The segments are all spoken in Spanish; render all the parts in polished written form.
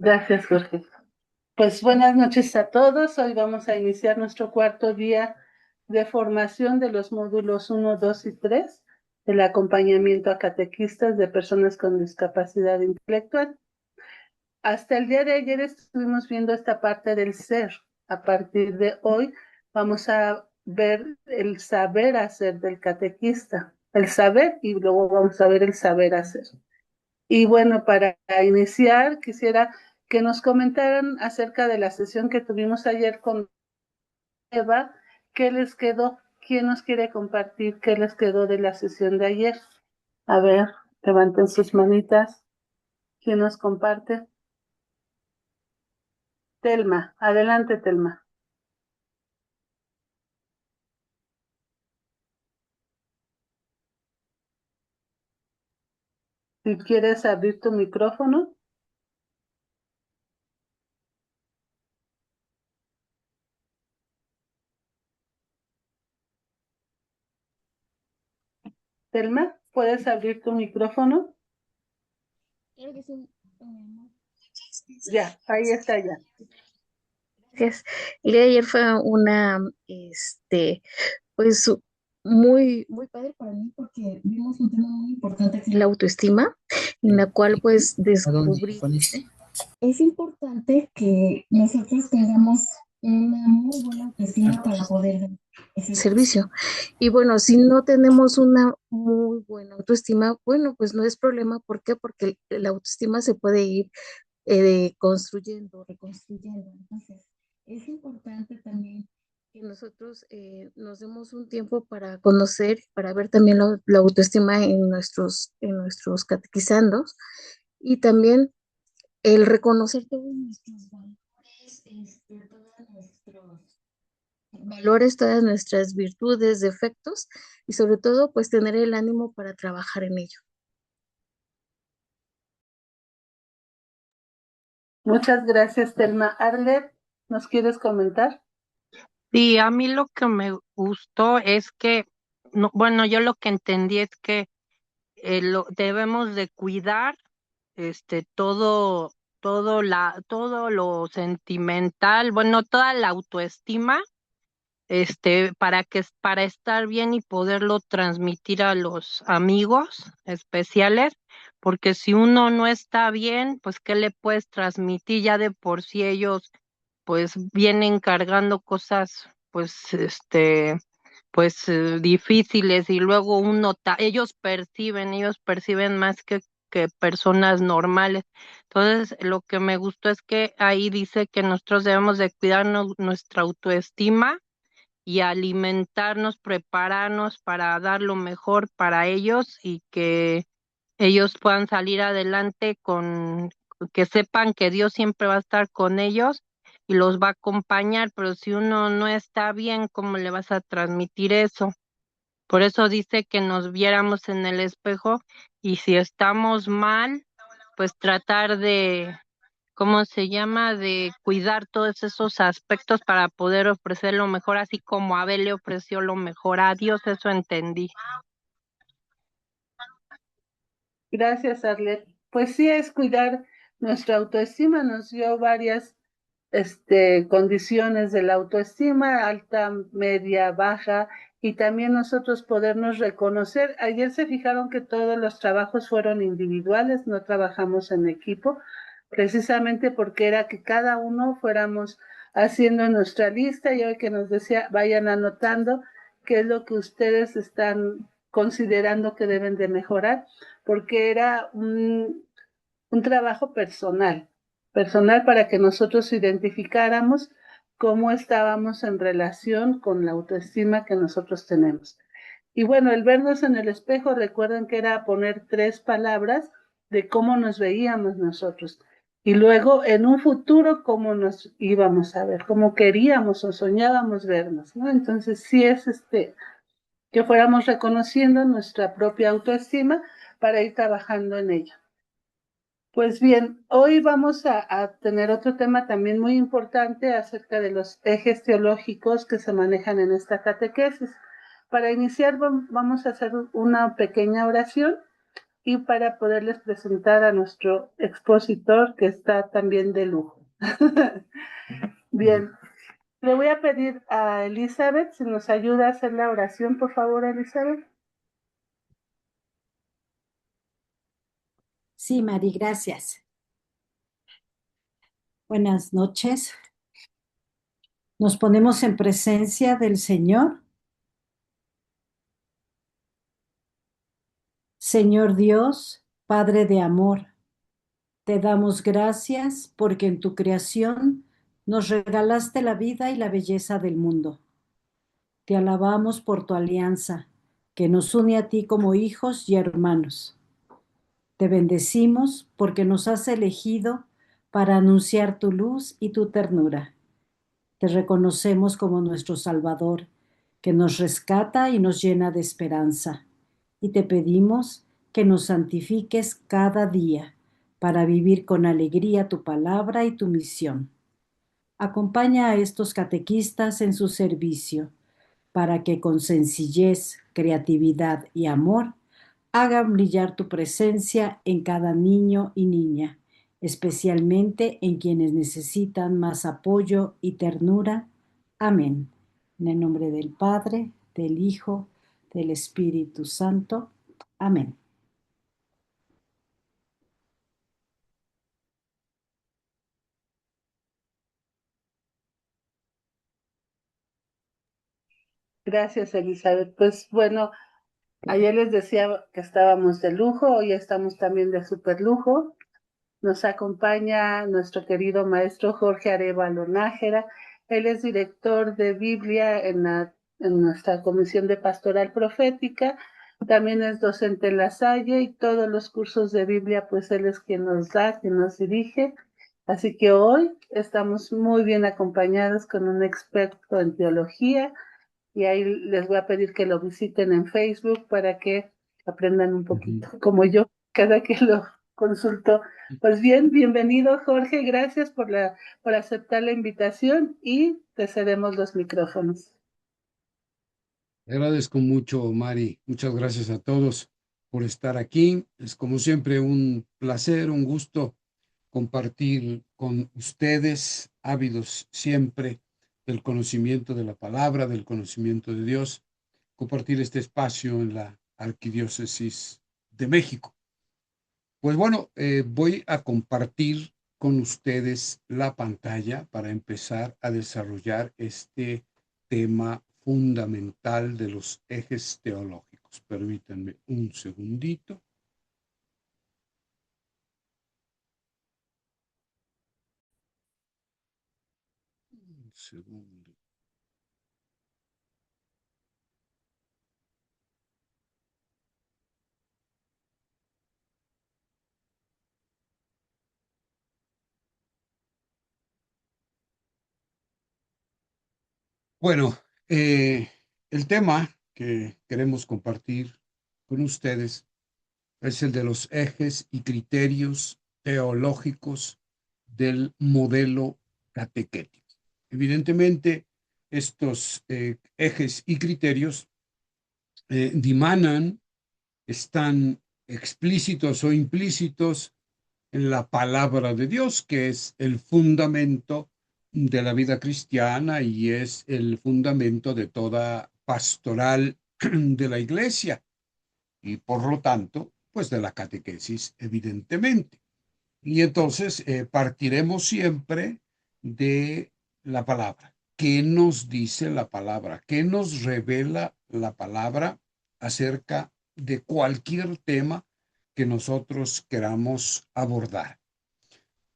Gracias, Jorge. Pues buenas noches a todos. Hoy vamos a iniciar nuestro cuarto día de formación de los módulos uno, 2 y 3 del acompañamiento a catequistas de personas con discapacidad intelectual. Hasta el día de ayer estuvimos viendo esta parte del ser. A partir de hoy vamos a ver el saber hacer del catequista, el saber y luego vamos a ver el saber hacer. Y bueno, para iniciar, quisiera que nos comentaran acerca de la sesión que tuvimos ayer con Eva, qué les quedó, quién nos quiere compartir qué les quedó de la sesión de ayer. A ver, levanten sus manitas. ¿Quién nos comparte? Telma, adelante, Telma. Si quieres abrir tu micrófono. Telma, ¿puedes abrir tu micrófono? Claro que sí. Ya, ahí está ya. Gracias. El día de ayer fue pues muy padre para mí porque vimos un tema muy importante que es la autoestima, en la cual pues descubrí. Es importante que nosotros tengamos una muy buena autoestima para poder dar ese servicio. Y bueno, si no tenemos una muy buena autoestima, bueno, pues no es problema. ¿Por qué? Porque la autoestima se puede ir construyendo, reconstruyendo. Entonces, es importante también que nosotros nos demos un tiempo para conocer, para ver también la autoestima en nuestros catequizandos y también el reconocer todos nuestros valores, todos nuestros valores, todas nuestras virtudes, defectos y sobre todo pues tener el ánimo para trabajar en ello. Muchas gracias, Telma. Arlet, ¿nos quieres comentar? Sí, a mí lo que me gustó es que, no, bueno, yo lo que entendí es que debemos de cuidar todo lo sentimental, bueno, toda la autoestima, para estar bien y poderlo transmitir a los amigos especiales, porque si uno no está bien, pues ¿qué le puedes transmitir? Ya de por sí ellos pues vienen cargando cosas difíciles, y luego ellos perciben más que personas normales. Entonces, lo que me gustó es que ahí dice que nosotros debemos de cuidarnos nuestra autoestima y alimentarnos, prepararnos para dar lo mejor para ellos y que ellos puedan salir adelante que sepan que Dios siempre va a estar con ellos y los va a acompañar, pero si uno no está bien, ¿cómo le vas a transmitir eso? Por eso dice que nos viéramos en el espejo y si estamos mal, pues tratar de, ¿cómo se llama? De cuidar todos esos aspectos para poder ofrecer lo mejor, así como Abel le ofreció lo mejor a Dios, eso entendí. Gracias, Arlet. Pues sí, es cuidar nuestra autoestima. Nos dio varias condiciones de la autoestima, alta, media, baja, y también nosotros podernos reconocer. Ayer se fijaron que todos los trabajos fueron individuales, no trabajamos en equipo, precisamente porque era que cada uno fuéramos haciendo nuestra lista y hoy que nos decía, vayan anotando qué es lo que ustedes están considerando que deben de mejorar, porque era un trabajo personal para que nosotros identificáramos cómo estábamos en relación con la autoestima que nosotros tenemos. Y bueno, el vernos en el espejo, recuerden que era poner 3 palabras de cómo nos veíamos nosotros. Y luego, en un futuro, cómo nos íbamos a ver, cómo queríamos o soñábamos vernos, ¿no? Entonces, sí es que fuéramos reconociendo nuestra propia autoestima para ir trabajando en ella. Pues bien, hoy vamos a tener otro tema también muy importante acerca de los ejes teológicos que se manejan en esta catequesis. Para iniciar vamos a hacer una pequeña oración y para poderles presentar a nuestro expositor que está también de lujo. Bien, le voy a pedir a Elizabeth si nos ayuda a hacer la oración, por favor, Elizabeth. Sí, Mari, gracias. Buenas noches. Nos ponemos en presencia del Señor. Señor Dios, Padre de amor, te damos gracias porque en tu creación nos regalaste la vida y la belleza del mundo. Te alabamos por tu alianza, que nos une a ti como hijos y hermanos. Te bendecimos porque nos has elegido para anunciar tu luz y tu ternura. Te reconocemos como nuestro Salvador, que nos rescata y nos llena de esperanza. Y te pedimos que nos santifiques cada día para vivir con alegría tu palabra y tu misión. Acompaña a estos catequistas en su servicio para que con sencillez, creatividad y amor hagan brillar tu presencia en cada niño y niña, especialmente en quienes necesitan más apoyo y ternura. Amén. En el nombre del Padre, del Hijo, del Espíritu Santo. Amén. Gracias, Elizabeth. Pues bueno, ayer les decía que estábamos de lujo, hoy estamos también de super lujo. Nos acompaña nuestro querido maestro Jorge Arévalo Nájera. Él es director de Biblia en nuestra Comisión de Pastoral Profética. También es docente en La Salle y todos los cursos de Biblia, pues él es quien nos da, quien nos dirige. Así que hoy estamos muy bien acompañados con un experto en teología y ahí les voy a pedir que lo visiten en Facebook para que aprendan un poquito, como yo, cada que lo consulto. Pues bien, bienvenido Jorge, gracias por aceptar la invitación y te cedemos los micrófonos. Agradezco mucho, Mari. Muchas gracias a todos por estar aquí. Es como siempre un placer, un gusto compartir con ustedes, ávidos siempre del conocimiento de la palabra, del conocimiento de Dios, compartir este espacio en la Arquidiócesis de México. Pues bueno, voy a compartir con ustedes la pantalla para empezar a desarrollar este tema fundamental de los ejes teológicos. Permítanme un segundito. Un segundo. Bueno, el tema que queremos compartir con ustedes es el de los ejes y criterios teológicos del modelo catequético. Evidentemente, estos ejes y criterios dimanan, están explícitos o implícitos en la palabra de Dios, que es el fundamento de la vida cristiana y es el fundamento de toda pastoral de la iglesia y por lo tanto, pues de la catequesis, evidentemente. Y entonces partiremos siempre de la palabra. ¿Qué nos dice la palabra? ¿Qué nos revela la palabra acerca de cualquier tema que nosotros queramos abordar?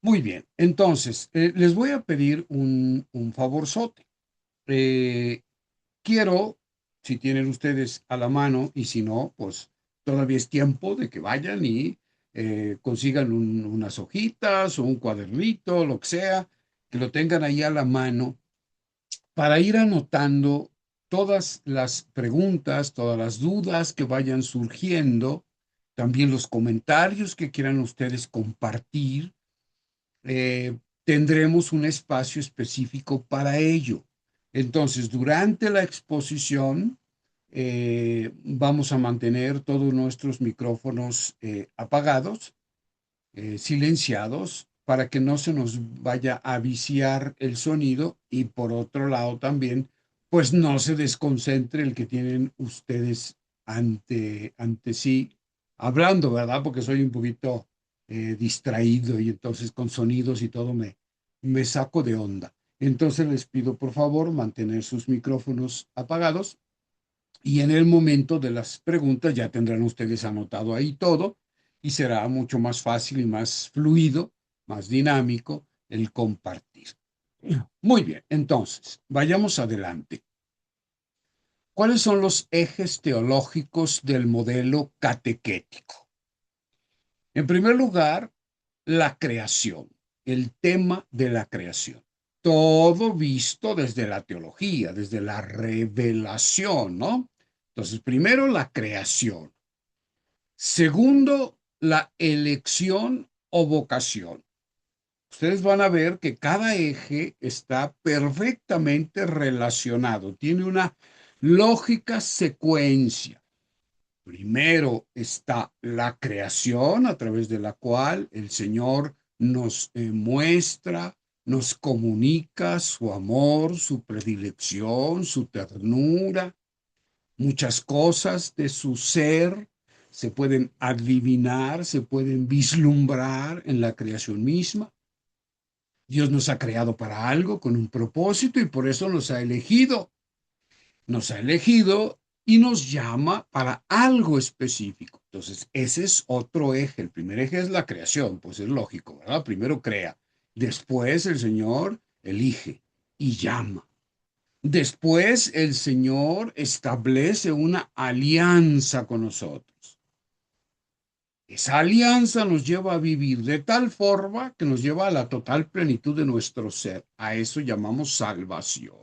Muy bien, entonces les voy a pedir un favorzote. Quiero, si tienen ustedes a la mano, y si no, pues todavía es tiempo de que vayan y consigan unas hojitas o un cuadernito, lo que sea, que lo tengan ahí a la mano para ir anotando todas las preguntas, todas las dudas que vayan surgiendo, también los comentarios que quieran ustedes compartir. Tendremos un espacio específico para ello. Entonces, durante la exposición, vamos a mantener todos nuestros micrófonos apagados, silenciados, para que no se nos vaya a viciar el sonido y por otro lado también, pues no se desconcentre el que tienen ustedes ante sí hablando, ¿verdad? Porque soy un poquito distraído y entonces con sonidos y todo me saco de onda. Entonces les pido por favor mantener sus micrófonos apagados y en el momento de las preguntas ya tendrán ustedes anotado ahí todo y será mucho más fácil y más fluido, más dinámico el compartir. Muy bien, entonces, vayamos adelante. ¿Cuáles son los ejes teológicos del modelo catequético? En primer lugar, la creación, el tema de la creación. Todo visto desde la teología, desde la revelación, ¿no? Entonces, primero la creación. Segundo, la elección o vocación. Ustedes van a ver que cada eje está perfectamente relacionado, tiene una lógica secuencia. Primero está la creación a través de la cual el Señor nos muestra, nos comunica su amor, su predilección, su ternura. Muchas cosas de su ser se pueden adivinar, se pueden vislumbrar en la creación misma. Dios nos ha creado para algo, con un propósito, y por eso nos ha elegido. Nos ha elegido y nos llama para algo específico. Entonces, ese es otro eje. El primer eje es la creación, pues es lógico, ¿verdad? Primero crea, después el Señor elige y llama. Después el Señor establece una alianza con nosotros. Esa alianza nos lleva a vivir de tal forma que nos lleva a la total plenitud de nuestro ser. A eso llamamos salvación.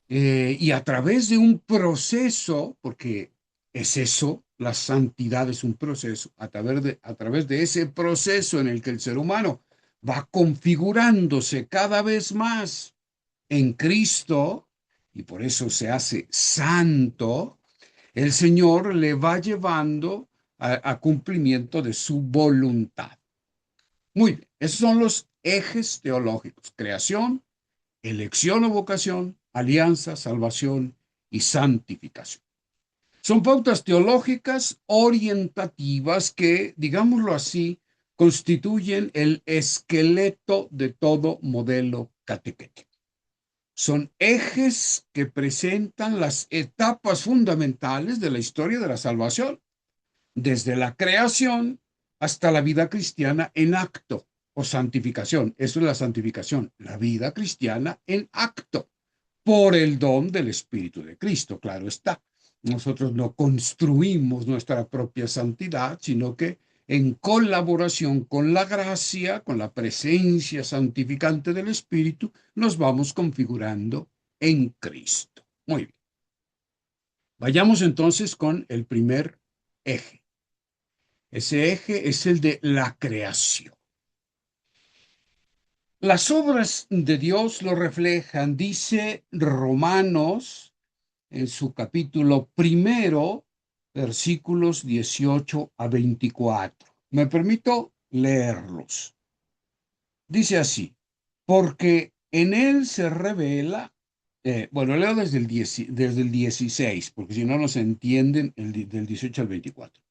Y a través de un proceso, porque es eso, la santidad es un proceso, a través de ese proceso en el que el ser humano va configurándose cada vez más en Cristo, y por eso se hace santo, el Señor le va llevando a cumplimiento de su voluntad. Muy bien, esos son los ejes teológicos: creación, elección o vocación, alianza, salvación y santificación. Son pautas teológicas orientativas que, digámoslo así, constituyen el esqueleto de todo modelo catequético. Son ejes que presentan las etapas fundamentales de la historia de la salvación, desde la creación hasta la vida cristiana en acto o santificación. Eso es la santificación, la vida cristiana en acto, por el don del Espíritu de Cristo, claro está. Nosotros no construimos nuestra propia santidad, sino que en colaboración con la gracia, con la presencia santificante del Espíritu, nos vamos configurando en Cristo. Muy bien. Vayamos entonces con el primer eje. Ese eje es el de la creación. Las obras de Dios lo reflejan, dice Romanos en su capítulo primero, versículos 18 a 24. Me permito leerlos. Dice así: porque en él se revela, leo desde el 16, porque si no, no se entienden del 18 al 24.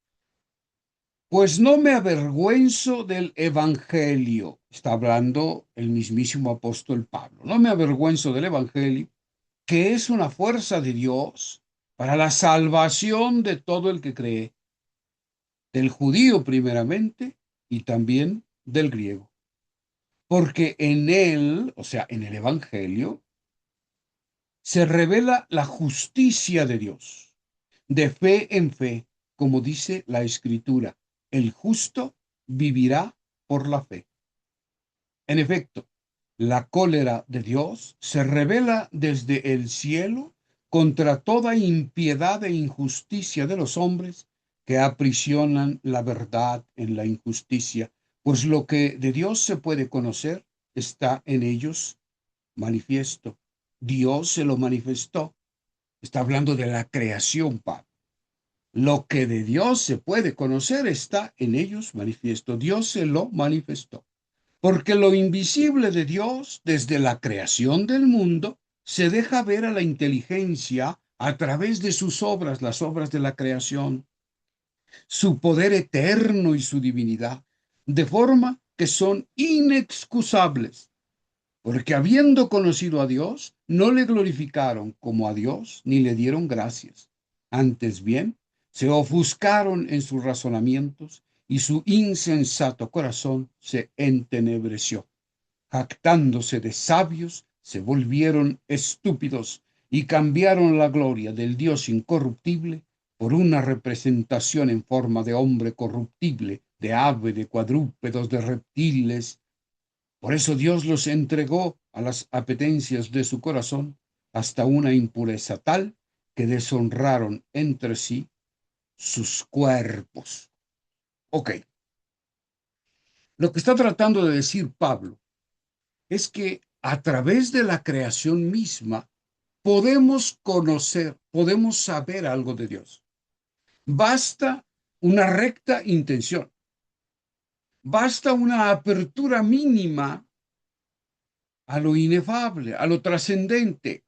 Pues no me avergüenzo del evangelio, está hablando el mismísimo apóstol Pablo, no me avergüenzo del evangelio, que es una fuerza de Dios para la salvación de todo el que cree, del judío primeramente y también del griego. Porque en él, o sea, en el evangelio, se revela la justicia de Dios, de fe en fe, como dice la Escritura: el justo vivirá por la fe. En efecto, la cólera de Dios se revela desde el cielo contra toda impiedad e injusticia de los hombres que aprisionan la verdad en la injusticia, pues lo que de Dios se puede conocer está en ellos manifiesto. Dios se lo manifestó, Está hablando de la creación, Pablo. Lo que de Dios se puede conocer está en ellos manifiesto. Dios se lo manifestó. Porque lo invisible de Dios, desde la creación del mundo, se deja ver a la inteligencia a través de sus obras, las obras de la creación, su poder eterno y su divinidad, de forma que son inexcusables, porque habiendo conocido a Dios, no le glorificaron como a Dios, ni le dieron gracias. Antes bien, se ofuscaron en sus razonamientos y su insensato corazón se entenebreció. Jactándose de sabios, se volvieron estúpidos y cambiaron la gloria del Dios incorruptible por una representación en forma de hombre corruptible, de ave, de cuadrúpedos, de reptiles. Por eso Dios los entregó a las apetencias de su corazón hasta una impureza tal que deshonraron entre sí sus cuerpos. Ok. Lo que está tratando de decir Pablo es que a través de la creación misma podemos conocer, podemos saber algo de Dios. Basta una recta intención. Basta una apertura mínima a lo inefable, a lo trascendente.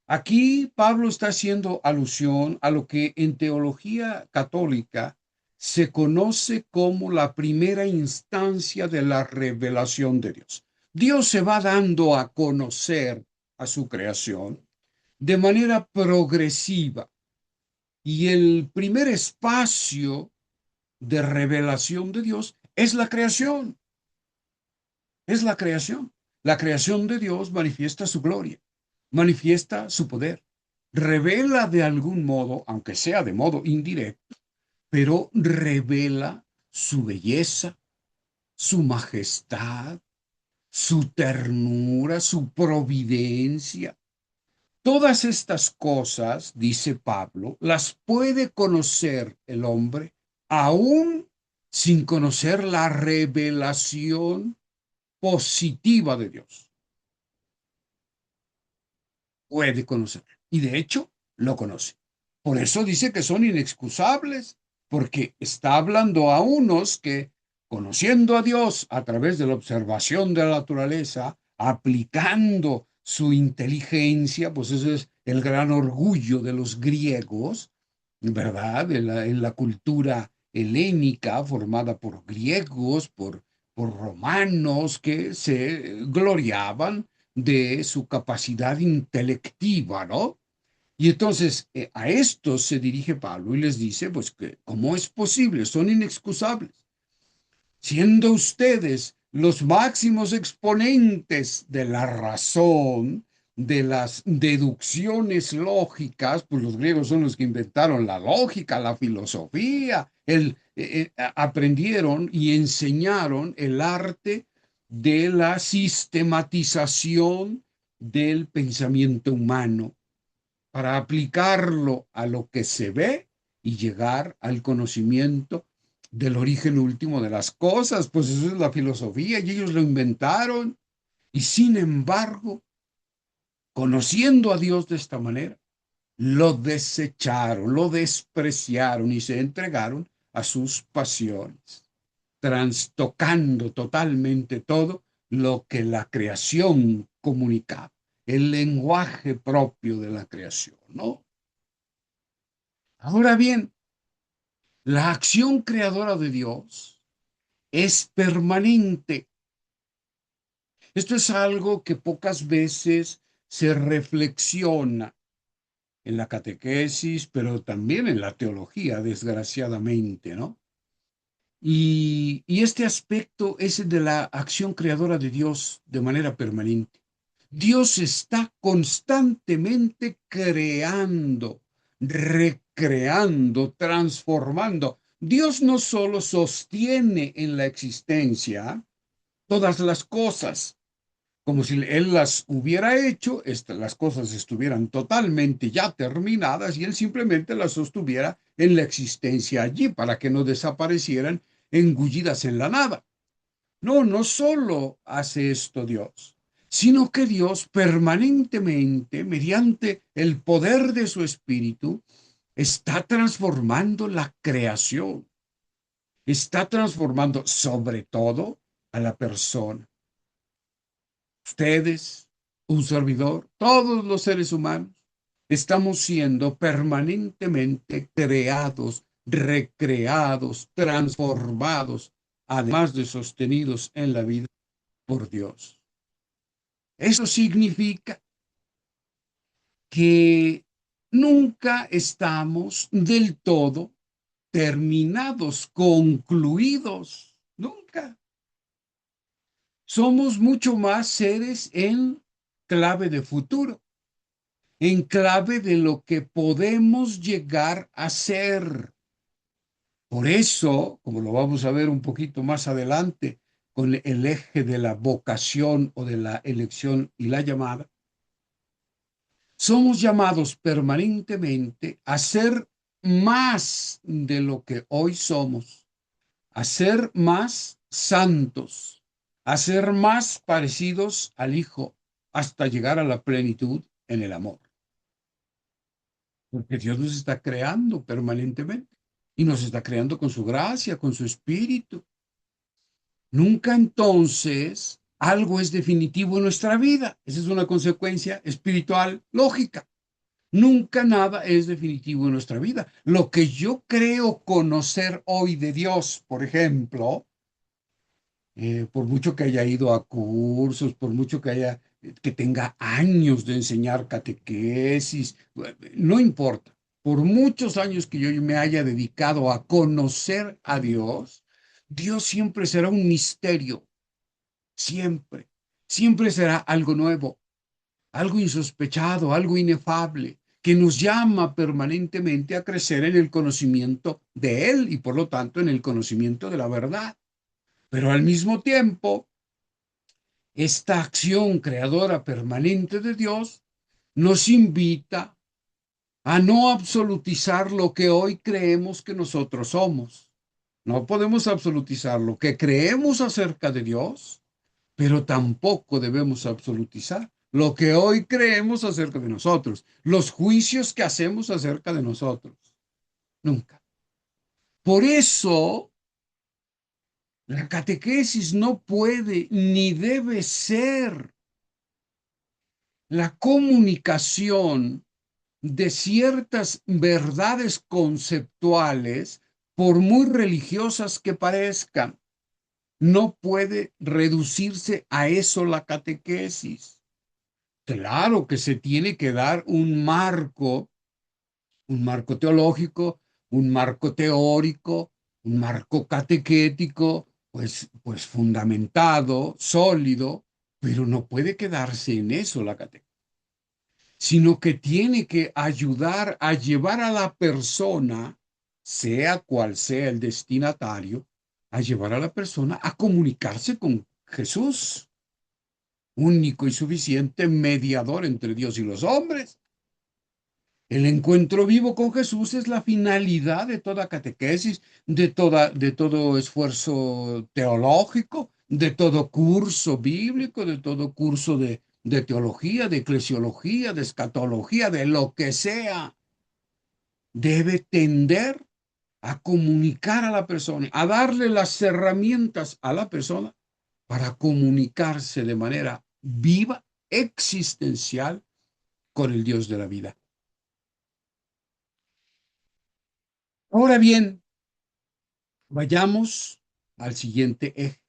Aquí Pablo está haciendo alusión a lo que en teología católica se conoce como la primera instancia de la revelación de Dios. Dios se va dando a conocer a su creación de manera progresiva y el primer espacio de revelación de Dios es la creación. Es la creación. La creación de Dios manifiesta su gloria, manifiesta su poder, revela de algún modo, aunque sea de modo indirecto, pero revela su belleza, su majestad, su ternura, su providencia. Todas estas cosas, dice Pablo, las puede conocer el hombre aún sin conocer la revelación positiva de Dios. Puede conocer. Y de hecho, lo conoce. Por eso dice que son inexcusables, porque está hablando a unos que, conociendo a Dios a través de la observación de la naturaleza, aplicando su inteligencia, pues eso es el gran orgullo de los griegos, ¿verdad? En la cultura helénica formada por griegos, por romanos que se gloriaban de su capacidad intelectiva, ¿no? Y entonces a estos se dirige Pablo y les dice, pues, que ¿cómo es posible? Son inexcusables. Siendo ustedes los máximos exponentes de la razón, de las deducciones lógicas, pues los griegos son los que inventaron la lógica, la filosofía, aprendieron y enseñaron el arte de la sistematización del pensamiento humano para aplicarlo a lo que se ve y llegar al conocimiento del origen último de las cosas. Pues eso es la filosofía y ellos lo inventaron. Y sin embargo, conociendo a Dios de esta manera, lo desecharon, lo despreciaron y se entregaron a sus pasiones, trastocando totalmente todo lo que la creación comunicaba, el lenguaje propio de la creación, ¿no? Ahora bien, la acción creadora de Dios es permanente. Esto es algo que pocas veces se reflexiona en la catequesis, pero también en la teología, desgraciadamente, ¿no? Y este aspecto es el de la acción creadora de Dios de manera permanente. Dios está constantemente creando, recreando, transformando. Dios no solo sostiene en la existencia todas las cosas, como si Él las hubiera hecho, las cosas estuvieran totalmente ya terminadas y Él simplemente las sostuviera en la existencia allí para que no desaparecieran engullidas en la nada. No, no solo hace esto Dios, sino que Dios permanentemente, mediante el poder de su Espíritu, está transformando la creación, está transformando sobre todo a la persona. Ustedes, un servidor, todos los seres humanos, estamos siendo permanentemente creados, recreados, transformados, además de sostenidos en la vida por Dios. Eso significa que nunca estamos del todo terminados, concluidos, nunca. Somos mucho más seres en clave de futuro, en clave de lo que podemos llegar a ser. Por eso, como lo vamos a ver un poquito más adelante, con el eje de la vocación o de la elección y la llamada, somos llamados permanentemente a ser más de lo que hoy somos, a ser más santos, a ser más parecidos al Hijo, hasta llegar a la plenitud en el amor. Porque Dios nos está creando permanentemente y nos está creando con su gracia, con su espíritu. Nunca entonces algo es definitivo en nuestra vida. Esa es una consecuencia espiritual lógica. Nunca nada es definitivo en nuestra vida. Lo que yo creo conocer hoy de Dios, por ejemplo, por mucho que haya ido a cursos, por mucho que tenga años de enseñar catequesis, no importa. Por muchos años que yo me haya dedicado a conocer a Dios, Dios siempre será un misterio, siempre, siempre será algo nuevo, algo insospechado, algo inefable, que nos llama permanentemente a crecer en el conocimiento de Él y por lo tanto en el conocimiento de la verdad. Pero al mismo tiempo, esta acción creadora permanente de Dios nos invita a no absolutizar lo que hoy creemos que nosotros somos. No podemos absolutizar lo que creemos acerca de Dios, pero tampoco debemos absolutizar lo que hoy creemos acerca de nosotros, los juicios que hacemos acerca de nosotros. Nunca. Por eso, la catequesis no puede ni debe ser la comunicación de ciertas verdades conceptuales, por muy religiosas que parezcan. No puede reducirse a eso la catequesis. Claro que se tiene que dar un marco teológico, un marco teórico, un marco catequético, pues fundamentado, sólido, pero no puede quedarse en eso la catequesis, sino que tiene que ayudar a llevar a la persona, sea cual sea el destinatario, a llevar a la persona a comunicarse con Jesús, único y suficiente mediador entre Dios y los hombres. El encuentro vivo con Jesús es la finalidad de toda catequesis, de todo esfuerzo teológico, de todo curso bíblico, de todo curso de teología, de eclesiología, de escatología, de lo que sea. Debe tender a comunicar a la persona, a darle las herramientas a la persona para comunicarse de manera viva, existencial, con el Dios de la vida. Ahora bien, vayamos al siguiente eje,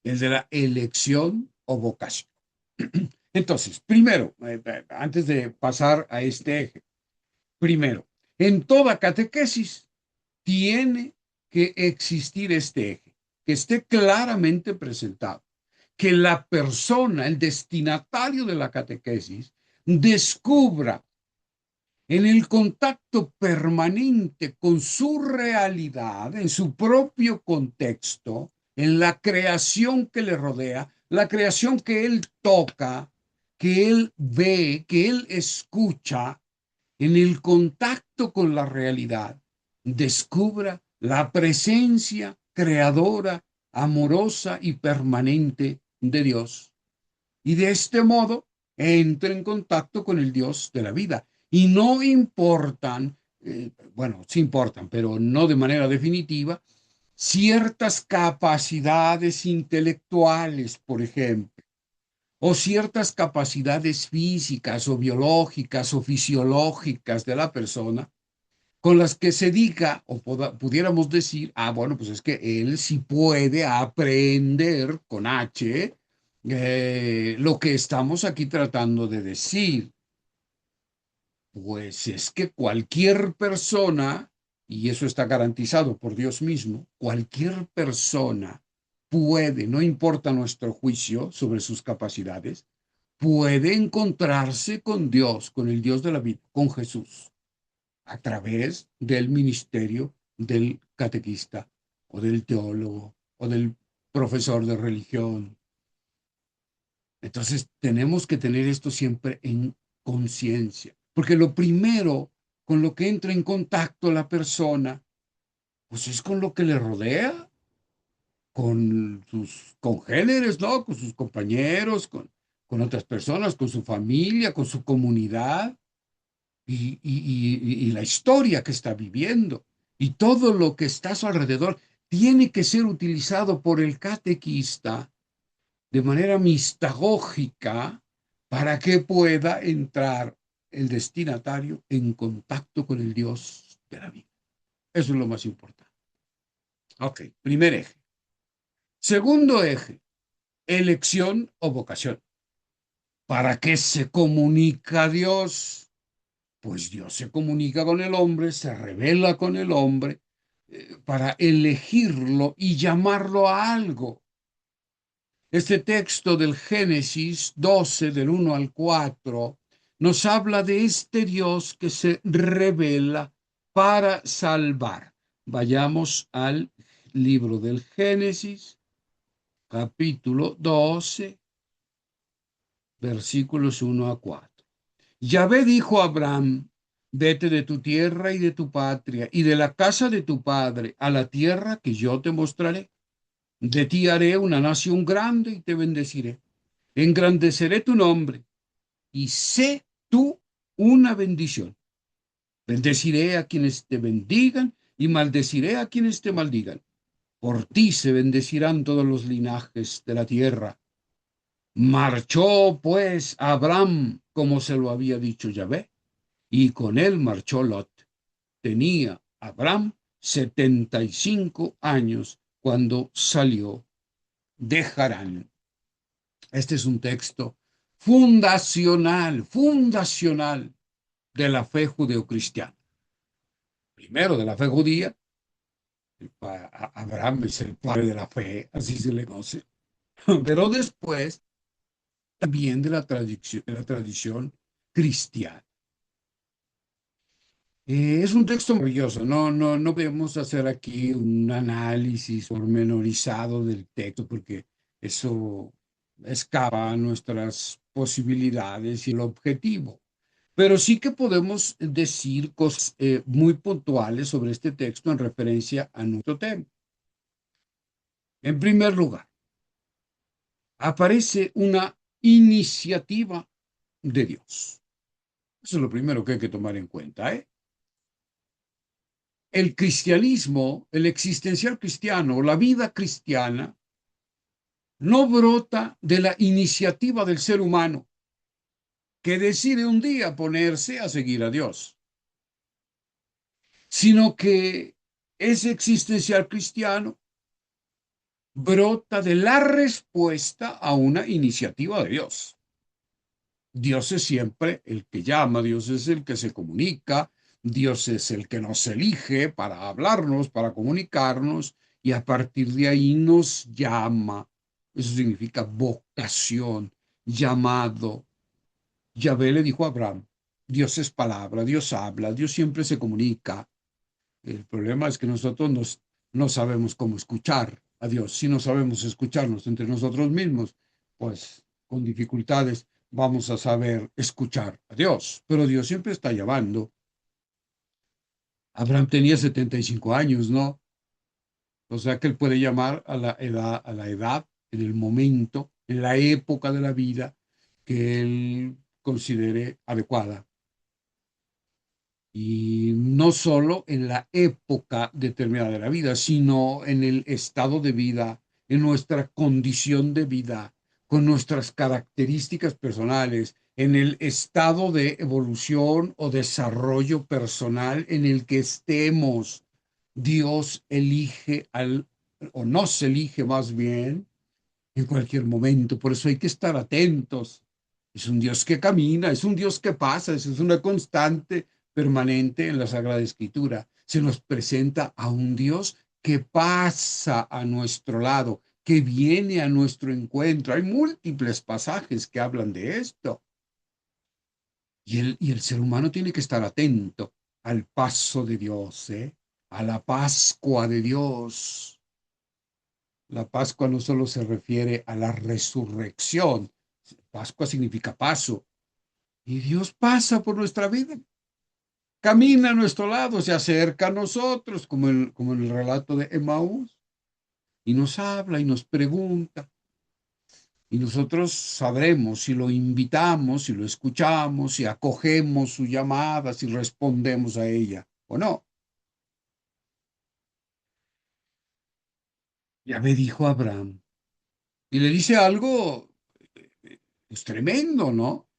el de la elección o vocación. Entonces, primero, antes de pasar a este eje, primero, en toda catequesis tiene que existir este eje, que esté claramente presentado, que la persona, el destinatario de la catequesis, descubra en el contacto permanente con su realidad, en su propio contexto, en la creación que le rodea, la creación que él toca, que él ve, que él escucha, en el contacto con la realidad, descubra la presencia creadora, amorosa y permanente de Dios. y de este modo entra en contacto con el Dios de la vida. Y no importan, bueno, sí importan, pero no de manera definitiva, ciertas capacidades intelectuales, por ejemplo, o ciertas capacidades físicas o biológicas o fisiológicas de la persona, con las que se diga o pudiéramos decir, bueno, pues es que él sí puede aprender con H lo que estamos aquí tratando de decir. Pues es que cualquier persona, y eso está garantizado por Dios mismo, cualquier persona puede, no importa nuestro juicio sobre sus capacidades, puede encontrarse con Dios, con el Dios de la vida, con Jesús, a través del ministerio del catequista o del teólogo o del profesor de religión. Entonces tenemos que tener esto siempre en conciencia, porque lo primero con lo que entra en contacto la persona, pues es con lo que le rodea, con sus congéneres, ¿no? Con sus compañeros, con otras personas, con su familia, con su comunidad y la historia que está viviendo. Y todo lo que está a su alrededor tiene que ser utilizado por el catequista de manera mistagógica para que pueda entrar el destinatario en contacto con el Dios de la vida. Eso es lo más importante. Ok, primer eje. Segundo eje, elección o vocación. ¿Para qué se comunica Dios? Pues Dios se comunica con el hombre, se revela con el hombre para elegirlo y llamarlo a algo. Este texto del Génesis 12, del 1 al 4, nos habla de este Dios que se revela para salvar. Vayamos al libro del Génesis, capítulo 12, versículos 1 a 4. Yahvé dijo a Abraham, vete de tu tierra y de tu patria y de la casa de tu padre a la tierra que yo te mostraré. De ti haré una nación grande y te bendeciré. Engrandeceré tu nombre y sé tú una bendición. Bendeciré a quienes te bendigan y maldeciré a quienes te maldigan. Por ti se bendecirán todos los linajes de la tierra. Marchó pues Abraham como se lo había dicho Yahvé, y con él marchó Lot. Tenía Abraham 75 años cuando salió de Harán. Este es un texto fundacional de la fe judeocristiana. Primero de la fe judía, Abraham es el padre de la fe, así se le conoce, pero después también de la tradición cristiana. Es un texto maravilloso, no podemos hacer aquí un análisis pormenorizado del texto porque eso escapa a nuestras posibilidades y el objetivo. Pero sí que podemos decir cosas muy puntuales sobre este texto en referencia a nuestro tema. En primer lugar, aparece una iniciativa de Dios. Eso es lo primero que hay que tomar en cuenta, ¿eh? El cristianismo, el existencial cristiano, la vida cristiana, no brota de la iniciativa del ser humano que decide un día ponerse a seguir a Dios, sino que ese existencial cristiano brota de la respuesta a una iniciativa de Dios. Dios es siempre el que llama, Dios es el que se comunica, Dios es el que nos elige para hablarnos, para comunicarnos, y a partir de ahí nos llama. Eso significa vocación, llamado. Yahvé le dijo a Abraham, Dios es palabra, Dios habla, Dios siempre se comunica. El problema es que nosotros no sabemos cómo escuchar a Dios. Si no sabemos escucharnos entre nosotros mismos, pues con dificultades vamos a saber escuchar a Dios. Pero Dios siempre está llamando. Abraham tenía 75 años, ¿no? O sea que él puede llamar a la edad, en el momento en la época de la vida que él considere adecuada. Y no solo en la época determinada de la vida, sino en el estado de vida, en nuestra condición de vida, con nuestras características personales, en el estado de evolución o desarrollo personal en el que estemos. Dios elige o nos elige más bien en cualquier momento. Por eso hay que estar atentos. Es un Dios que camina, es un Dios que pasa, es una constante permanente en la Sagrada Escritura. Se nos presenta a un Dios que pasa a nuestro lado, que viene a nuestro encuentro. Hay múltiples pasajes que hablan de esto. Y el ser humano tiene que estar atento al paso de Dios, a la Pascua de Dios. La Pascua no solo se refiere a la resurrección. Pascua significa paso. Y Dios pasa por nuestra vida. Camina a nuestro lado, se acerca a nosotros, como en el relato de Emaús, y nos habla y nos pregunta. Y nosotros sabremos si lo invitamos, si lo escuchamos, si acogemos su llamada, si respondemos a ella o no. Yahvé dijo a Abraham, y le dice algo pues, tremendo, ¿no?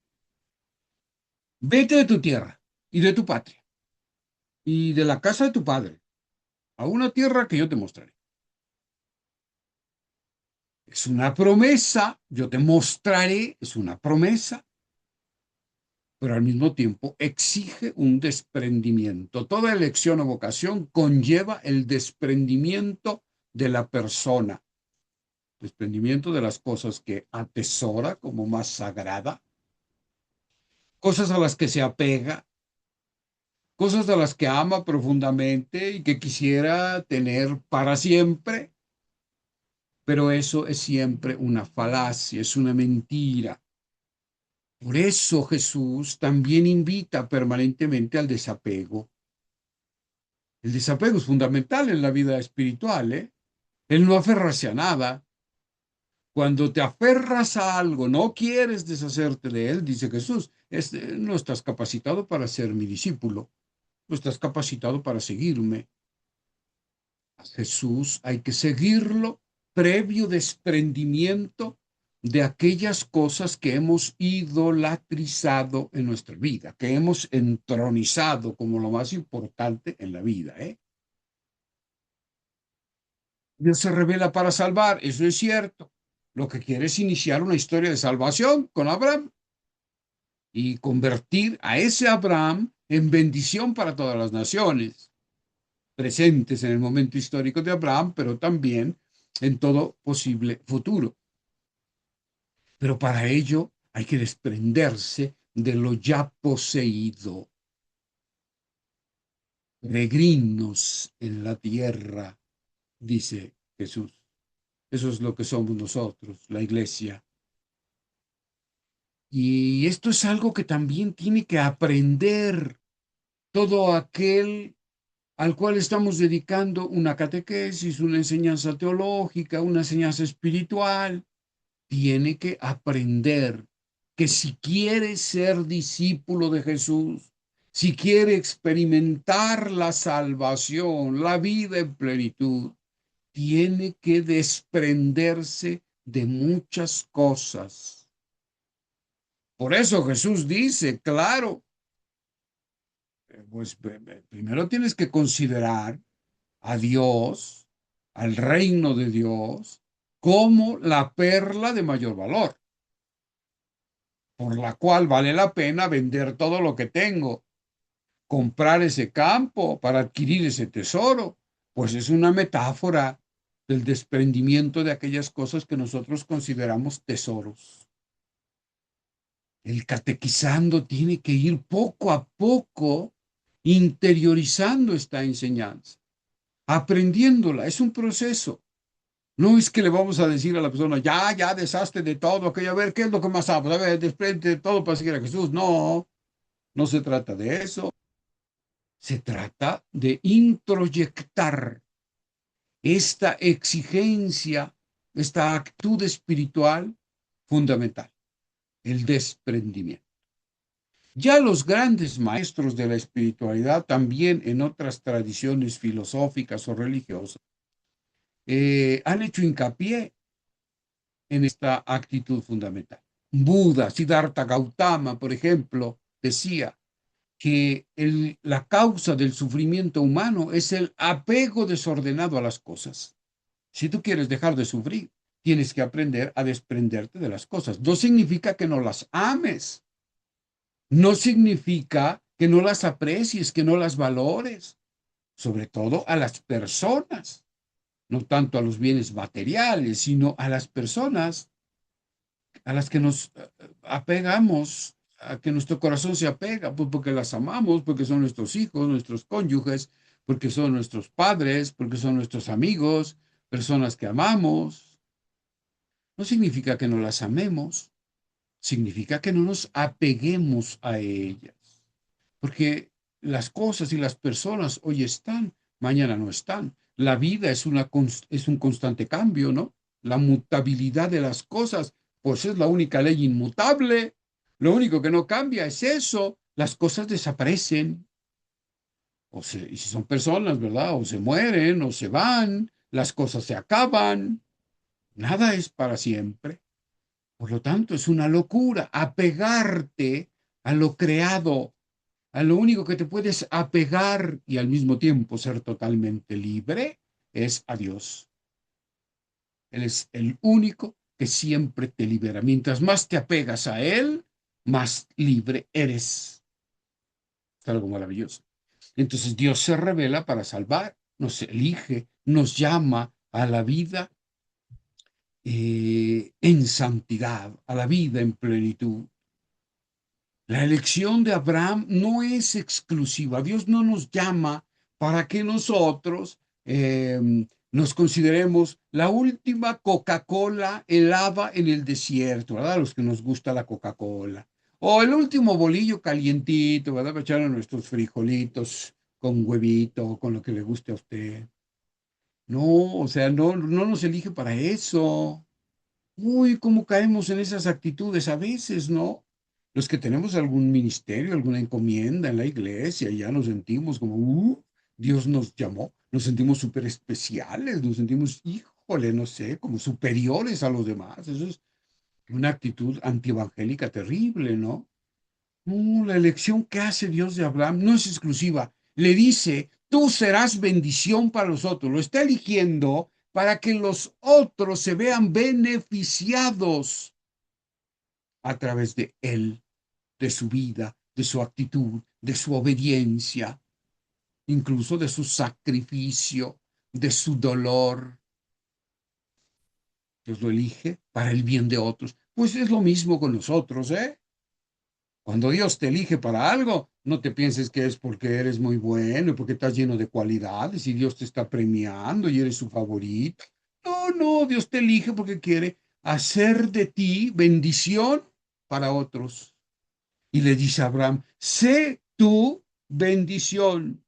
Vete de tu tierra y de tu patria y de la casa de tu padre a una tierra que yo te mostraré. Es una promesa, yo te mostraré, es una promesa, pero al mismo tiempo exige un desprendimiento. Toda elección o vocación conlleva el desprendimiento de la persona, desprendimiento de las cosas que atesora como más sagrada, cosas a las que se apega, cosas a las que ama profundamente y que quisiera tener para siempre, pero eso es siempre una falacia, es una mentira. Por eso Jesús también invita permanentemente al desapego. El desapego es fundamental en la vida espiritual, ¿eh? El no aferrarse a nada. Cuando te aferras a algo, no quieres deshacerte de él, dice Jesús, no estás capacitado para ser mi discípulo, no estás capacitado para seguirme. A Jesús hay que seguirlo previo desprendimiento de aquellas cosas que hemos idolatrizado en nuestra vida, que hemos entronizado como lo más importante en la vida, ¿eh? Dios se revela para salvar, eso es cierto. Lo que quiere es iniciar una historia de salvación con Abraham y convertir a ese Abraham en bendición para todas las naciones presentes en el momento histórico de Abraham, pero también en todo posible futuro. Pero para ello hay que desprenderse de lo ya poseído. Peregrinos en la tierra, dice Jesús. Eso es lo que somos nosotros, la iglesia. Y esto es algo que también tiene que aprender todo aquel al cual estamos dedicando una catequesis, una enseñanza teológica, una enseñanza espiritual. Tiene que aprender que si quiere ser discípulo de Jesús, si quiere experimentar la salvación, la vida en plenitud, tiene que desprenderse de muchas cosas. Por eso Jesús dice, claro, pues primero tienes que considerar a Dios, al reino de Dios, como la perla de mayor valor, por la cual vale la pena vender todo lo que tengo, comprar ese campo para adquirir ese tesoro, pues es una metáfora del desprendimiento de aquellas cosas que nosotros consideramos tesoros. El catequizando tiene que ir poco a poco interiorizando esta enseñanza, aprendiéndola. Es un proceso. No es que le vamos a decir a la persona, ya deshazte de todo, aquello, a ver, ¿qué es lo que más sabes? A ver, desprende de todo para seguir a Jesús. No, no se trata de eso. Se trata de introyectar esta exigencia, esta actitud espiritual fundamental, el desprendimiento. Ya los grandes maestros de la espiritualidad, también en otras tradiciones filosóficas o religiosas, han hecho hincapié en esta actitud fundamental. Buda, Siddhartha Gautama, por ejemplo, decía que la causa del sufrimiento humano es el apego desordenado a las cosas. Si tú quieres dejar de sufrir, tienes que aprender a desprenderte de las cosas. No significa que no las ames, no significa que no las aprecies, que no las valores, sobre todo a las personas, no tanto a los bienes materiales, sino a las personas a las que nos apegamos, a que nuestro corazón se apega, pues porque las amamos, porque son nuestros hijos, nuestros cónyuges, porque son nuestros padres, porque son nuestros amigos, personas que amamos. No significa que no las amemos, significa que no nos apeguemos a ellas, porque las cosas y las personas hoy están, mañana no están. La vida es un constante cambio, ¿no? La mutabilidad de las cosas, pues es la única ley inmutable. Lo único que no cambia es eso. Las cosas desaparecen. Y si son personas, ¿verdad? O se mueren, o se van, las cosas se acaban. Nada es para siempre. Por lo tanto, es una locura apegarte a lo creado, a lo único que te puedes apegar y al mismo tiempo ser totalmente libre es a Dios. Él es el único que siempre te libera. Mientras más te apegas a Él, más libre eres. Es algo maravilloso. Entonces Dios se revela para salvar, nos elige, nos llama a la vida en santidad, a la vida en plenitud. La elección de Abraham no es exclusiva. Dios no nos llama para que nosotros nos consideremos la última Coca-Cola helada en el desierto, ¿verdad? Los que nos gusta la Coca-Cola. O el último bolillo calientito, ¿verdad? Para echar nuestros frijolitos con huevito, con lo que le guste a usted. No, o sea, no nos elige para eso. Uy, cómo caemos en esas actitudes a veces, ¿no? Los que tenemos algún ministerio, alguna encomienda en la iglesia, ya nos sentimos como, Dios nos llamó, nos sentimos súper especiales, nos sentimos, híjole, no sé, como superiores a los demás. Eso es una actitud antievangélica terrible, ¿no? No, la elección que hace Dios de Abraham no es exclusiva. Le dice, tú serás bendición para los otros. Lo está eligiendo para que los otros se vean beneficiados a través de él, de su vida, de su actitud, de su obediencia, incluso de su sacrificio, de su dolor. Dios lo elige para el bien de otros. Pues es lo mismo con nosotros, ¿eh? Cuando Dios te elige para algo, no te pienses que es porque eres muy bueno y porque estás lleno de cualidades y Dios te está premiando y eres su favorito. No, Dios te elige porque quiere hacer de ti bendición para otros. Y le dice a Abraham, sé tú bendición,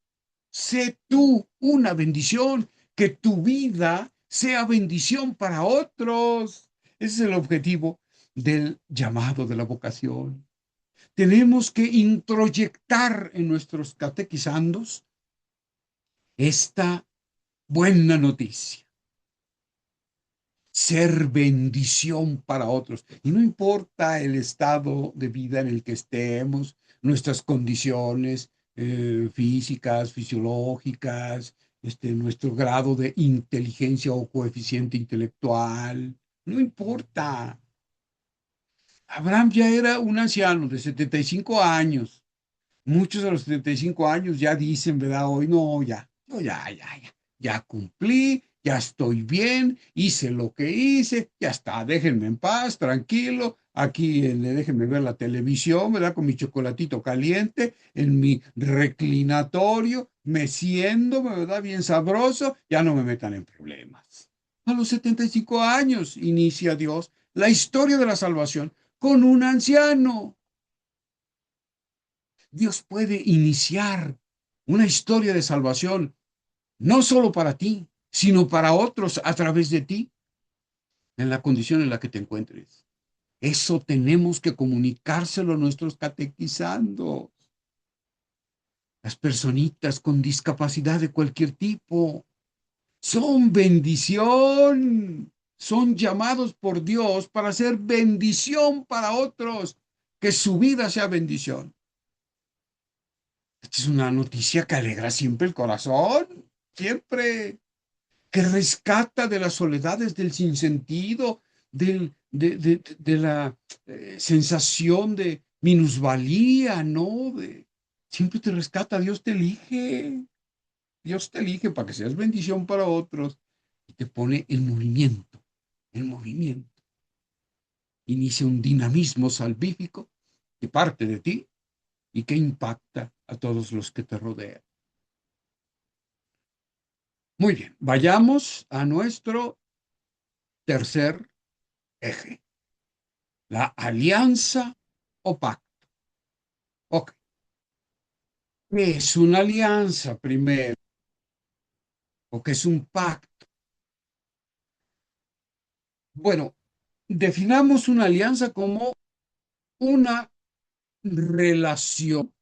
sé tú una bendición, que tu vida sea bendición para otros. Ese es el objetivo del llamado, de la vocación. Tenemos que introyectar en nuestros catequizandos esta buena noticia. Ser bendición para otros. Y no importa el estado de vida en el que estemos, nuestras condiciones físicas, fisiológicas, nuestro grado de inteligencia o coeficiente intelectual. No importa. Abraham ya era un anciano de 75 años. Muchos a los 75 años ya dicen, ¿verdad? Hoy no, ya cumplí, ya estoy bien, hice lo que hice, ya está, déjenme en paz, tranquilo, aquí déjenme ver la televisión, ¿verdad? Con mi chocolatito caliente, en mi reclinatorio, meciéndome, ¿verdad? Bien sabroso, ya no me metan en problemas. A los 75 años inicia Dios la historia de la salvación con un anciano. Dios puede iniciar una historia de salvación, no solo para ti, sino para otros a través de ti, en la condición en la que te encuentres. Eso tenemos que comunicárselo a nuestros catequizandos. Las personitas con discapacidad de cualquier tipo son bendición, son llamados por Dios para ser bendición para otros, que su vida sea bendición. Esta es una noticia que alegra siempre el corazón, siempre, que rescata de las soledades del sinsentido, de la sensación de minusvalía, ¿no? Siempre te rescata, Dios te elige para que seas bendición para otros y te pone en movimiento, en movimiento. Inicia un dinamismo salvífico que parte de ti y que impacta a todos los que te rodean. Muy bien, vayamos a nuestro tercer eje, la alianza o pacto. Ok, ¿qué es una alianza primero? ¿O qué es un pacto? Bueno, definamos una alianza como una relación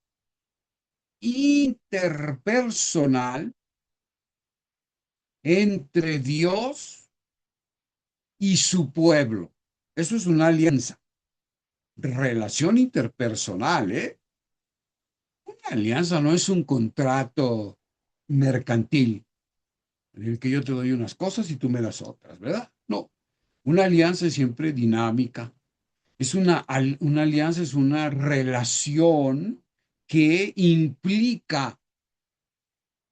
interpersonal entre Dios y su pueblo. Eso es una alianza. Relación interpersonal, ¿eh? Una alianza no es un contrato mercantil en el que yo te doy unas cosas y tú me das otras, ¿verdad? No. Una alianza es siempre dinámica. Una alianza es una relación que implica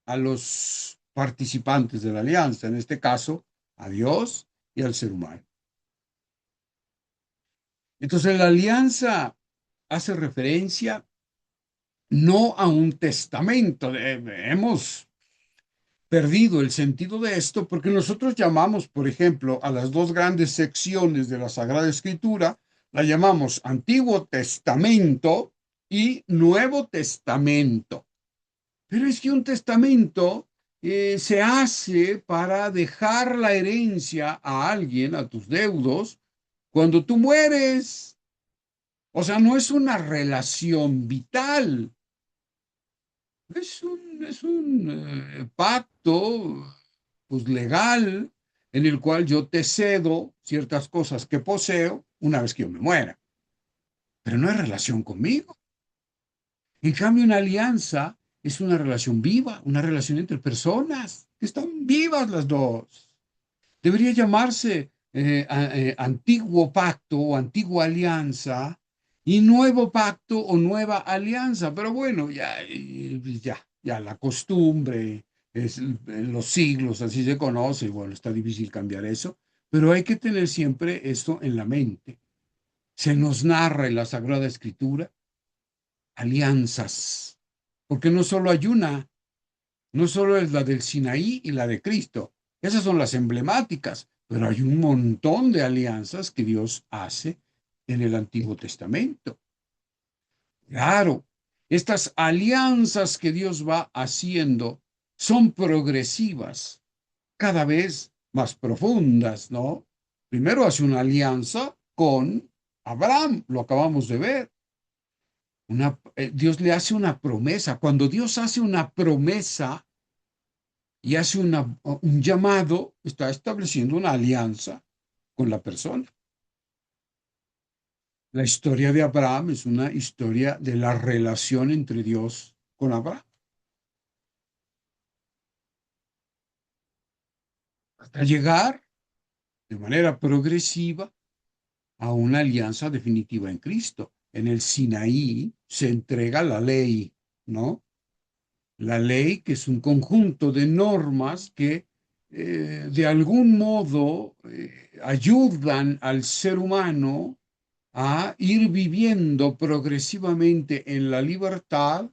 a los participantes de la alianza, en este caso, a Dios y al ser humano. Entonces, la alianza hace referencia no a un testamento. Hemos perdido el sentido de esto porque nosotros llamamos, por ejemplo, a las dos grandes secciones de la Sagrada Escritura, la llamamos Antiguo Testamento y Nuevo Testamento. Pero es que un testamento se hace para dejar la herencia a alguien, a tus deudos, cuando tú mueres. O sea, no es una relación vital, es un pacto pues, legal en el cual yo te cedo ciertas cosas que poseo una vez que yo me muera. Pero no hay relación conmigo. En cambio, una alianza es una relación viva, una relación entre personas, que están vivas las dos. Debería llamarse antiguo pacto o antigua alianza y nuevo pacto o nueva alianza. Pero bueno, ya la costumbre, los siglos, así se conoce, y bueno, está difícil cambiar eso, pero hay que tener siempre esto en la mente. Se nos narra en la Sagrada Escritura alianzas, porque no solo hay una, no solo es la del Sinaí y la de Cristo, esas son las emblemáticas, pero hay un montón de alianzas que Dios hace en el Antiguo Testamento. Claro, estas alianzas que Dios va haciendo son progresivas, cada vez más profundas, ¿no? Primero hace una alianza con Abraham, lo acabamos de ver. Dios le hace una promesa. Cuando Dios hace una promesa y hace un llamado, está estableciendo una alianza con la persona. La historia de Abraham es una historia de la relación entre Dios con Abraham. Hasta llegar de manera progresiva a una alianza definitiva en Cristo. En el Sinaí se entrega la ley, ¿no? La ley, que es un conjunto de normas que de algún modo ayudan al ser humano a ir viviendo progresivamente en la libertad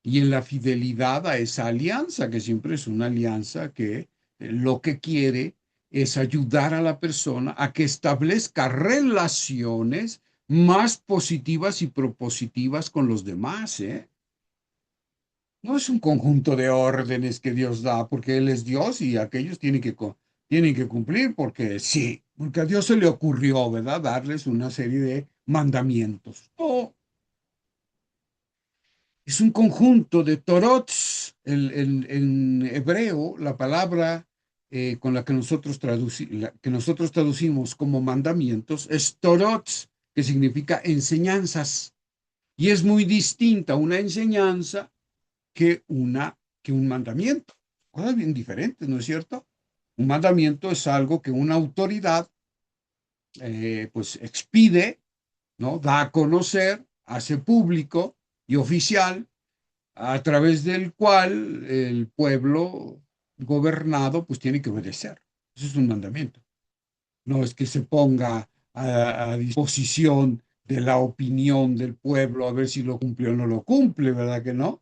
y en la fidelidad a esa alianza, que siempre es una alianza que lo que quiere es ayudar a la persona a que establezca relaciones más positivas y propositivas con los demás, ¿eh? No es un conjunto de órdenes que Dios da porque Él es Dios y aquellos tienen que cumplir porque sí, porque a Dios se le ocurrió, ¿verdad?, darles una serie de mandamientos. No, es un conjunto de torots. En hebreo, la palabra con la que que nosotros traducimos como mandamientos es torots, que significa enseñanzas. Y es muy distinta una enseñanza que un mandamiento. Cosas bien diferentes, ¿no es cierto? Un mandamiento es algo que una autoridad pues expide, ¿no? Da a conocer, hace público y oficial, a través del cual el pueblo gobernado pues tiene que obedecer. Eso es un mandamiento. No es que se ponga a disposición de la opinión del pueblo a ver si lo cumple o no lo cumple, ¿verdad que no?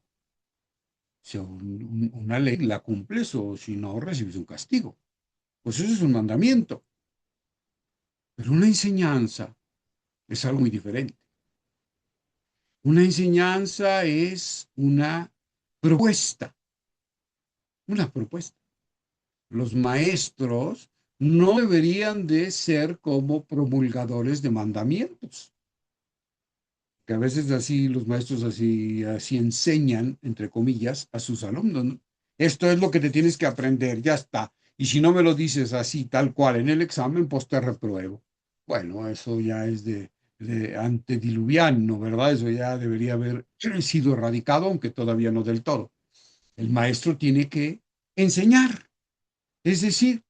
Si una ley la cumples o si no recibes un castigo. Pues eso es un mandamiento. Pero una enseñanza es algo muy diferente. Una enseñanza es propuesta, una propuesta. Los maestros no deberían de ser como promulgadores de mandamientos, que a veces así los maestros así enseñan, entre comillas, a sus alumnos, ¿no? Esto es lo que te tienes que aprender, ya está. Y si no me lo dices así, tal cual en el examen, pues te repruebo. Bueno, eso ya es de antediluviano, ¿verdad? Eso ya debería haber sido erradicado, aunque todavía no del todo. El maestro tiene que enseñar, es decir,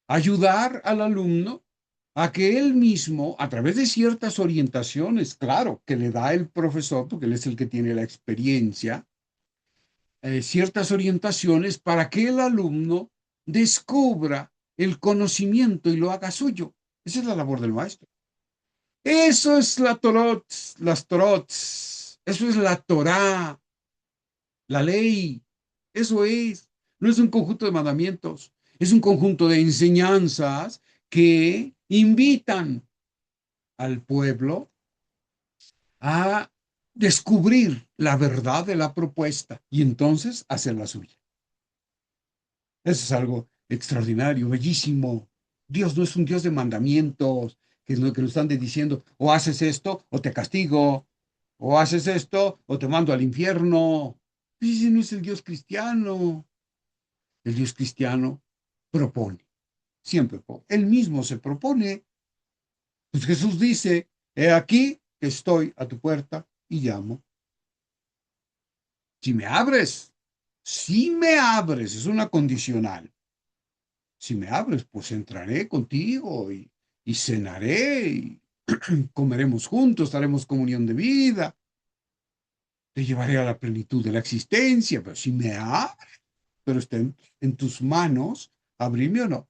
ayudar al alumno a que él mismo, a través de ciertas orientaciones, claro, que le da el profesor, porque él es el que tiene la experiencia, ciertas orientaciones para que el alumno descubra el conocimiento y lo haga suyo. Esa es la labor del maestro. Eso es las torots, eso es la Torá, la ley, eso es. No es un conjunto de mandamientos, es un conjunto de enseñanzas que invitan al pueblo a descubrir la verdad de la propuesta y entonces hacer la suya. Eso es algo extraordinario, bellísimo. Dios no es un Dios de mandamientos, que es lo que nos están diciendo, o haces esto o te castigo, o haces esto o te mando al infierno. Ese no es el Dios cristiano. El Dios cristiano propone, siempre propone. Él mismo se propone. Pues Jesús dice, he aquí que estoy a tu puerta y llamo. Si me abres, si me abres, es una condicional. Si me abres, pues entraré contigo y cenaré y comeremos juntos, haremos comunión de vida, te llevaré a la plenitud de la existencia, pero si me abres, pero está en tus manos, abrirme o no.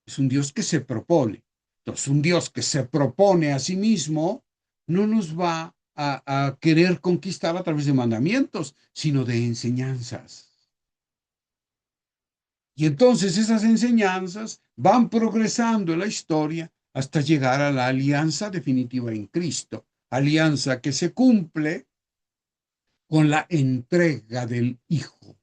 Es un Dios que se propone. Entonces, un Dios que se propone a sí mismo no nos va a querer conquistar a través de mandamientos, sino de enseñanzas. Y entonces esas enseñanzas van progresando en la historia hasta llegar a la alianza definitiva en Cristo, alianza que se cumple con la entrega del Hijo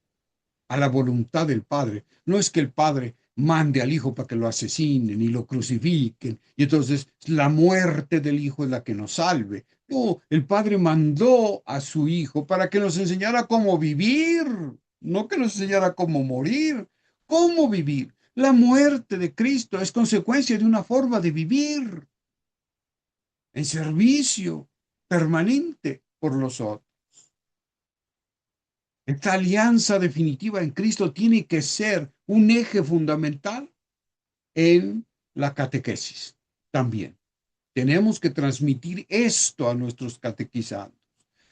a la voluntad del Padre. No es que el Padre mande al Hijo para que lo asesinen y lo crucifiquen, y entonces la muerte del Hijo es la que nos salve. No, el Padre mandó a su Hijo para que nos enseñara cómo vivir, no que nos enseñara cómo morir, cómo vivir. La muerte de Cristo es consecuencia de una forma de vivir en servicio permanente por los otros. Esta alianza definitiva en Cristo tiene que ser un eje fundamental en la catequesis también. Tenemos que transmitir esto a nuestros catequizandos.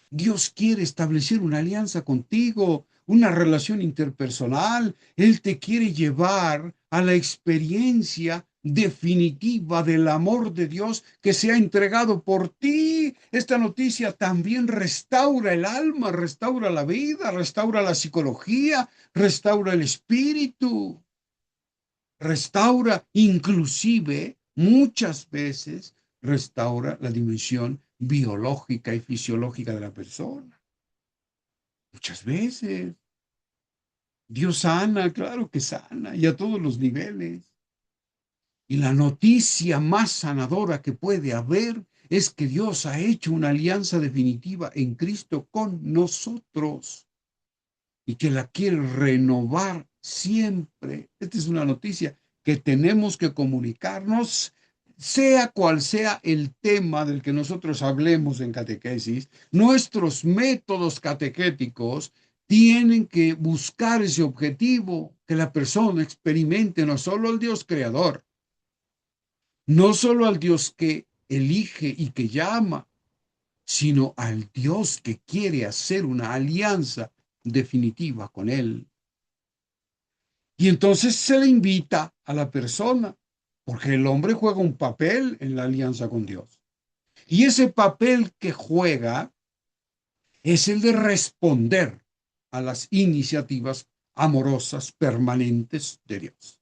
Dios quiere establecer una alianza contigo, una relación interpersonal. Él te quiere llevar a la experiencia definitiva del amor de Dios que se ha entregado por ti. Esta noticia también restaura el alma, restaura la vida, restaura la psicología, restaura el espíritu, restaura inclusive muchas veces restaura la dimensión biológica y fisiológica de la persona. Muchas veces. Dios sana, claro que sana, y a todos los niveles. Y la noticia más sanadora que puede haber es que Dios ha hecho una alianza definitiva en Cristo con nosotros y que la quiere renovar siempre. Esta es una noticia que tenemos que comunicarnos, sea cual sea el tema del que nosotros hablemos en catequesis. Nuestros métodos catequéticos tienen que buscar ese objetivo, que la persona experimente no solo al Dios creador, no solo al Dios que elige y que llama, sino al Dios que quiere hacer una alianza definitiva con Él. Y entonces se le invita a la persona, porque el hombre juega un papel en la alianza con Dios. Y ese papel que juega es el de responder a las iniciativas amorosas permanentes de Dios.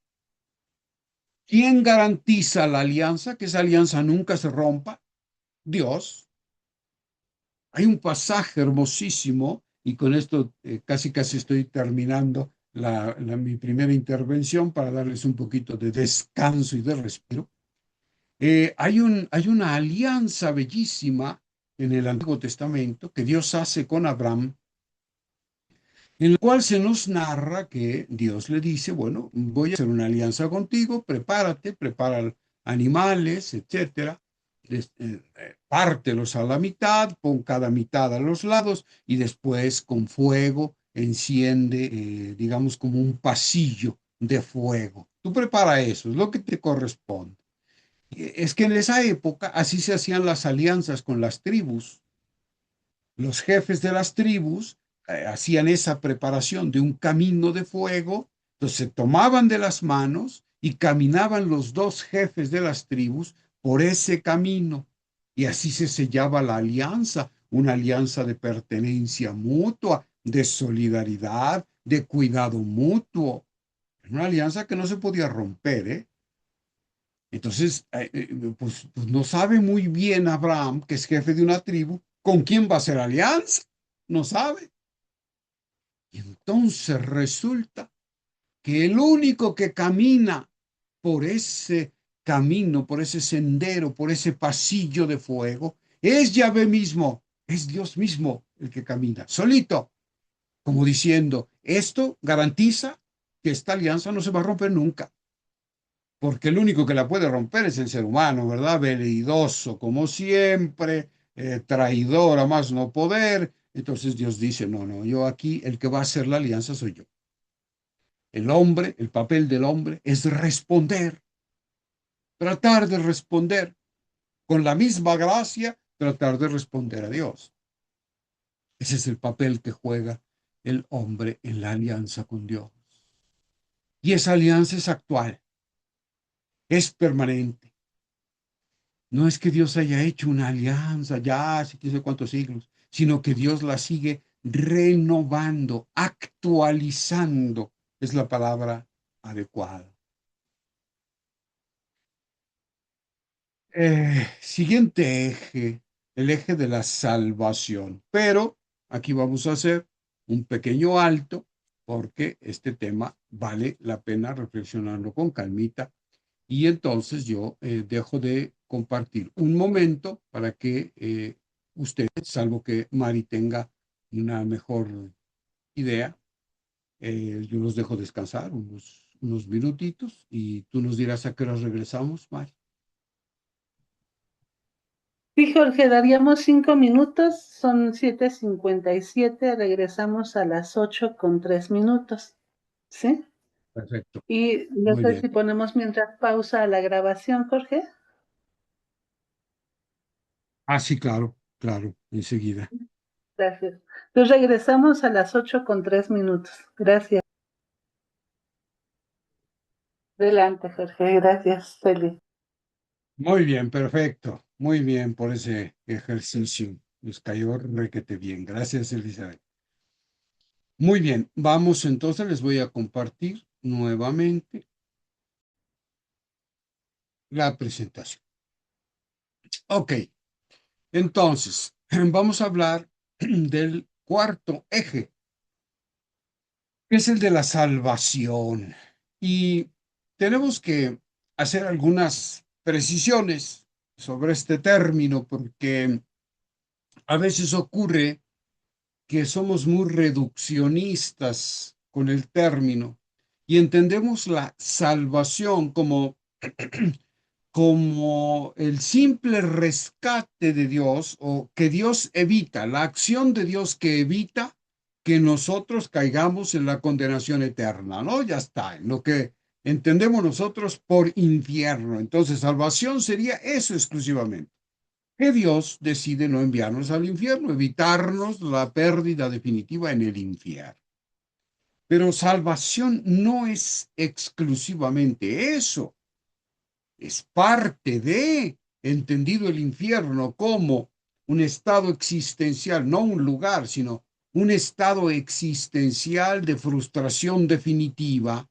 ¿Quién garantiza la alianza? Que esa alianza nunca se rompa. Dios. Hay un pasaje hermosísimo, y con esto casi estoy terminando mi primera intervención para darles un poquito de descanso y de respiro. Hay una alianza bellísima en el Antiguo Testamento que Dios hace con Abraham, en el cual se nos narra que Dios le dice, bueno, voy a hacer una alianza contigo, prepárate, prepara animales, etcétera, pártelos a la mitad, pon cada mitad a los lados y después con fuego enciende, digamos, como un pasillo de fuego. Tú prepara eso, es lo que te corresponde. Es que en esa época así se hacían las alianzas con las tribus. Los jefes de las tribus hacían esa preparación de un camino de fuego, entonces se tomaban de las manos y caminaban los dos jefes de las tribus por ese camino. Y así se sellaba la alianza, una alianza de pertenencia mutua, de solidaridad, de cuidado mutuo. Una alianza que no se podía romper, ¿eh? Entonces, pues no sabe muy bien Abraham, que es jefe de una tribu, con quién va a hacer alianza. No sabe. Y entonces resulta que el único que camina por ese camino, por ese sendero, por ese pasillo de fuego, es Yahvé mismo, es Dios mismo el que camina, solito, como diciendo, esto garantiza que esta alianza no se va a romper nunca, porque el único que la puede romper es el ser humano, ¿verdad? Veleidoso, como siempre, traidor a más no poder. Entonces Dios dice, no, no, yo aquí el que va a hacer la alianza soy yo. El hombre, el papel del hombre es responder, tratar de responder con la misma gracia, tratar de responder a Dios. Ese es el papel que juega el hombre en la alianza con Dios. Y esa alianza es actual, es permanente. No es que Dios haya hecho una alianza ya hace quién sabe cuántos siglos, sino que Dios la sigue renovando, actualizando, es la palabra adecuada. Siguiente eje, el eje de la salvación. Pero aquí vamos a hacer un pequeño alto porque este tema vale la pena reflexionarlo con calmita. Y entonces yo dejo de compartir un momento para que ustedes, salvo que Mari tenga una mejor idea, yo los dejo descansar unos minutitos y tú nos dirás a qué hora regresamos, Mari. Sí, Jorge, daríamos 5 minutos, son 7:57, regresamos a las 8:03, ¿sí? Perfecto. Y no Muy sé bien. si ponemos mientras pausa la grabación, Jorge. Ah, sí, claro, claro, enseguida. Gracias. Entonces regresamos a las 8:03. Gracias. Adelante, Jorge. Gracias, Feli. Muy bien, perfecto. Muy bien por ese ejercicio. Nos cayó requete bien. Gracias, Elizabeth. Muy bien, vamos entonces, les voy a compartir nuevamente la presentación. Ok, entonces, vamos a hablar del cuarto eje, que es el de la salvación. Y tenemos que hacer algunas precisiones sobre este término, porque a veces ocurre que somos muy reduccionistas con el término y entendemos la salvación como el simple rescate de Dios o que Dios evita, la acción de Dios que evita que nosotros caigamos en la condenación eterna, ¿no? Ya está, en lo que entendemos nosotros por infierno. Entonces, salvación sería eso exclusivamente, que Dios decide no enviarnos al infierno, evitarnos la pérdida definitiva en el infierno. Pero salvación no es exclusivamente eso, es parte de, entendido el infierno como un estado existencial, no un lugar, sino un estado existencial de frustración definitiva,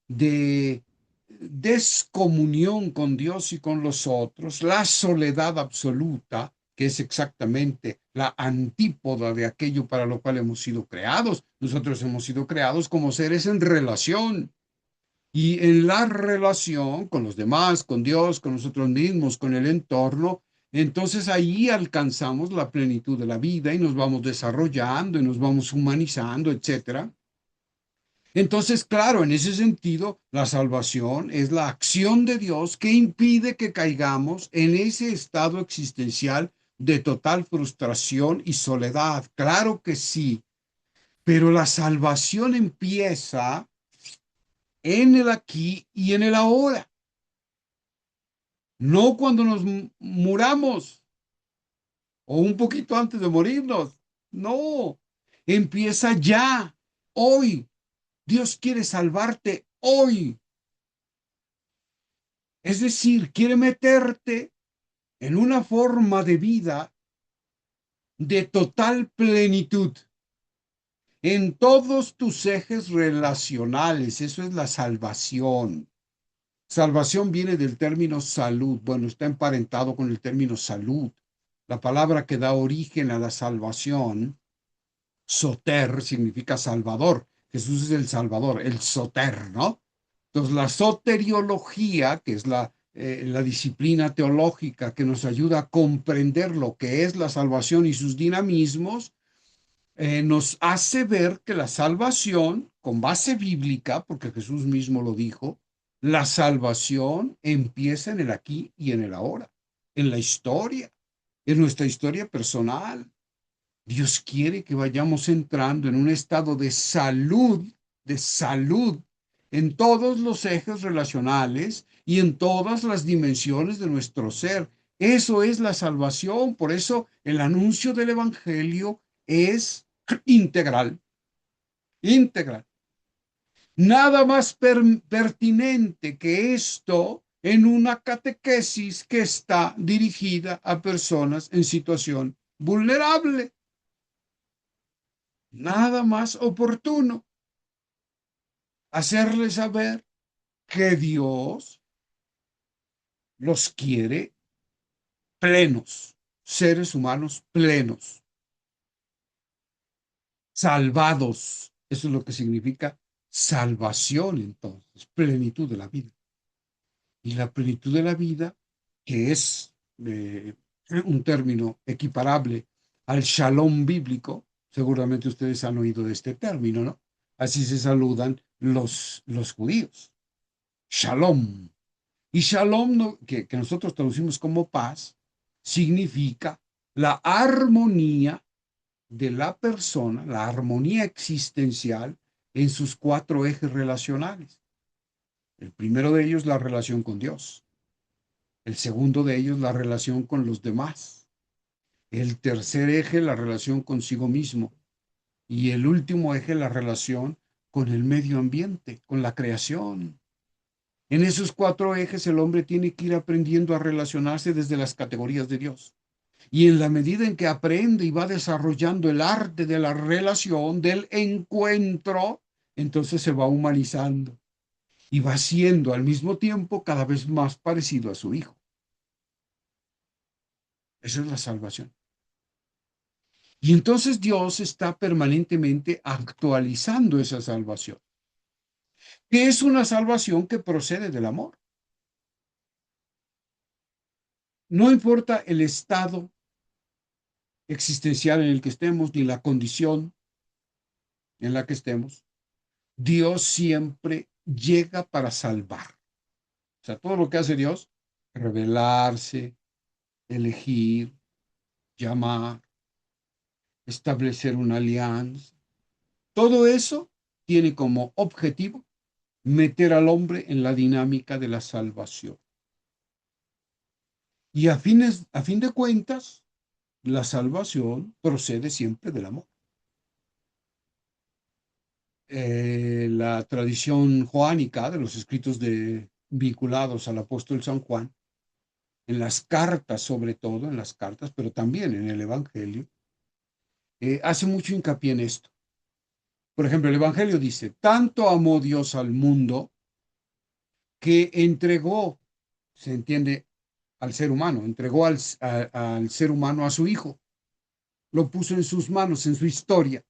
de descomunión con Dios y con los otros, la soledad absoluta, que es exactamente la antípoda de aquello para lo cual hemos sido creados. Nosotros hemos sido creados como seres en relación, y en la relación con los demás, con Dios, con nosotros mismos, con el entorno, entonces ahí alcanzamos la plenitud de la vida y nos vamos desarrollando y nos vamos humanizando, etcétera. Entonces, claro, en ese sentido, la salvación es la acción de Dios que impide que caigamos en ese estado existencial de total frustración y soledad. Claro que sí, pero la salvación empieza en el aquí y en el ahora, no cuando nos muramos o un poquito antes de morirnos. No, empieza ya, hoy. Dios quiere salvarte hoy. Es decir, quiere meterte en una forma de vida de total plenitud en todos tus ejes relacionales. Eso es la salvación. Salvación viene del término salud. Bueno, está emparentado con el término salud. La palabra que da origen a la salvación, soter, significa salvador. Jesús es el salvador, el soter, ¿no? Entonces, la soteriología, que es la disciplina teológica que nos ayuda a comprender lo que es la salvación y sus dinamismos, nos hace ver que la salvación, con base bíblica, porque Jesús mismo lo dijo, la salvación empieza en el aquí y en el ahora, en la historia, en nuestra historia personal. Dios quiere que vayamos entrando en un estado de salud en todos los ejes relacionales y en todas las dimensiones de nuestro ser. Eso es la salvación. Por eso el anuncio del Evangelio es integral, integral. Nada más pertinente que esto en una catequesis que está dirigida a personas en situación vulnerable. Nada más oportuno hacerles saber que Dios los quiere plenos, seres humanos plenos, salvados. Eso es lo que significa salvación, entonces, plenitud de la vida. Y la plenitud de la vida, que es un término equiparable al shalom bíblico, seguramente ustedes han oído de este término, ¿no? Así se saludan los judíos. Shalom. Y shalom, que nosotros traducimos como paz, significa la armonía de la persona, la armonía existencial en sus 4 ejes relacionales. El primero de ellos, la relación con Dios. El segundo de ellos, la relación con los demás. El tercer eje, la relación consigo mismo. Y el último eje, la relación con el medio ambiente, con la creación. En esos 4 ejes el hombre tiene que ir aprendiendo a relacionarse desde las categorías de Dios. Y en la medida en que aprende y va desarrollando el arte de la relación, del encuentro, entonces se va humanizando y va siendo al mismo tiempo cada vez más parecido a su Hijo. Esa es la salvación. Y entonces Dios está permanentemente actualizando esa salvación, que es una salvación que procede del amor. no importa el estado existencial en el que estemos, ni la condición en la que estemos, Dios siempre llega para salvar. O sea, todo lo que hace Dios, revelarse, elegir, llamar, establecer una alianza, todo eso tiene como objetivo meter al hombre en la dinámica de la salvación. Y a fin de cuentas, la salvación procede siempre del amor. La tradición joánica de los escritos vinculados al apóstol San Juan, en las cartas sobre todo, en las cartas, pero también en el Evangelio, hace mucho hincapié en esto. Por ejemplo, el Evangelio dice, tanto amó Dios al mundo que entregó, se entiende, al ser humano, entregó al ser humano a su Hijo, lo puso en sus manos, en su historia,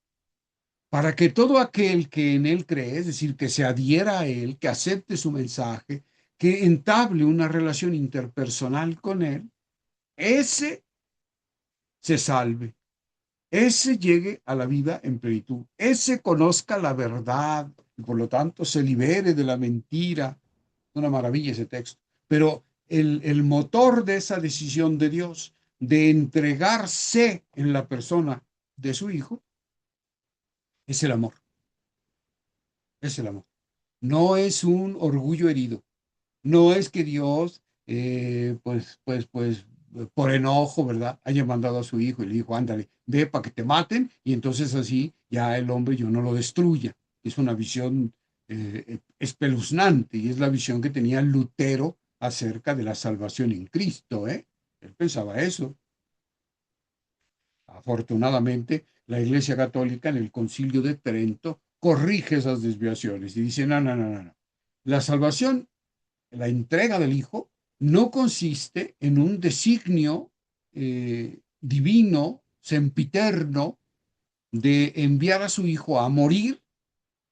para que todo aquel que en él cree, es decir, que se adhiera a él, que acepte su mensaje, que entable una relación interpersonal con él, ese se salve, ese llegue a la vida en plenitud, ese conozca la verdad y por lo tanto se libere de la mentira. Una maravilla ese texto. Pero el motor de esa decisión de Dios de entregarse en la persona de su Hijo es el amor. Es el amor. No es un orgullo herido. No es que Dios, por enojo, ¿verdad? Haya mandado a su hijo y le dijo, ándale, ve para que te maten y entonces así ya el hombre yo no lo destruya. Es una visión espeluznante y es la visión que tenía Lutero acerca de la salvación en Cristo, ¿eh? Él pensaba eso. Afortunadamente, la Iglesia Católica en el Concilio de Trento corrige esas desviaciones y dice, no, no, no, no. La salvación, la entrega del Hijo, no consiste en un designio divino, sempiterno, de enviar a su Hijo a morir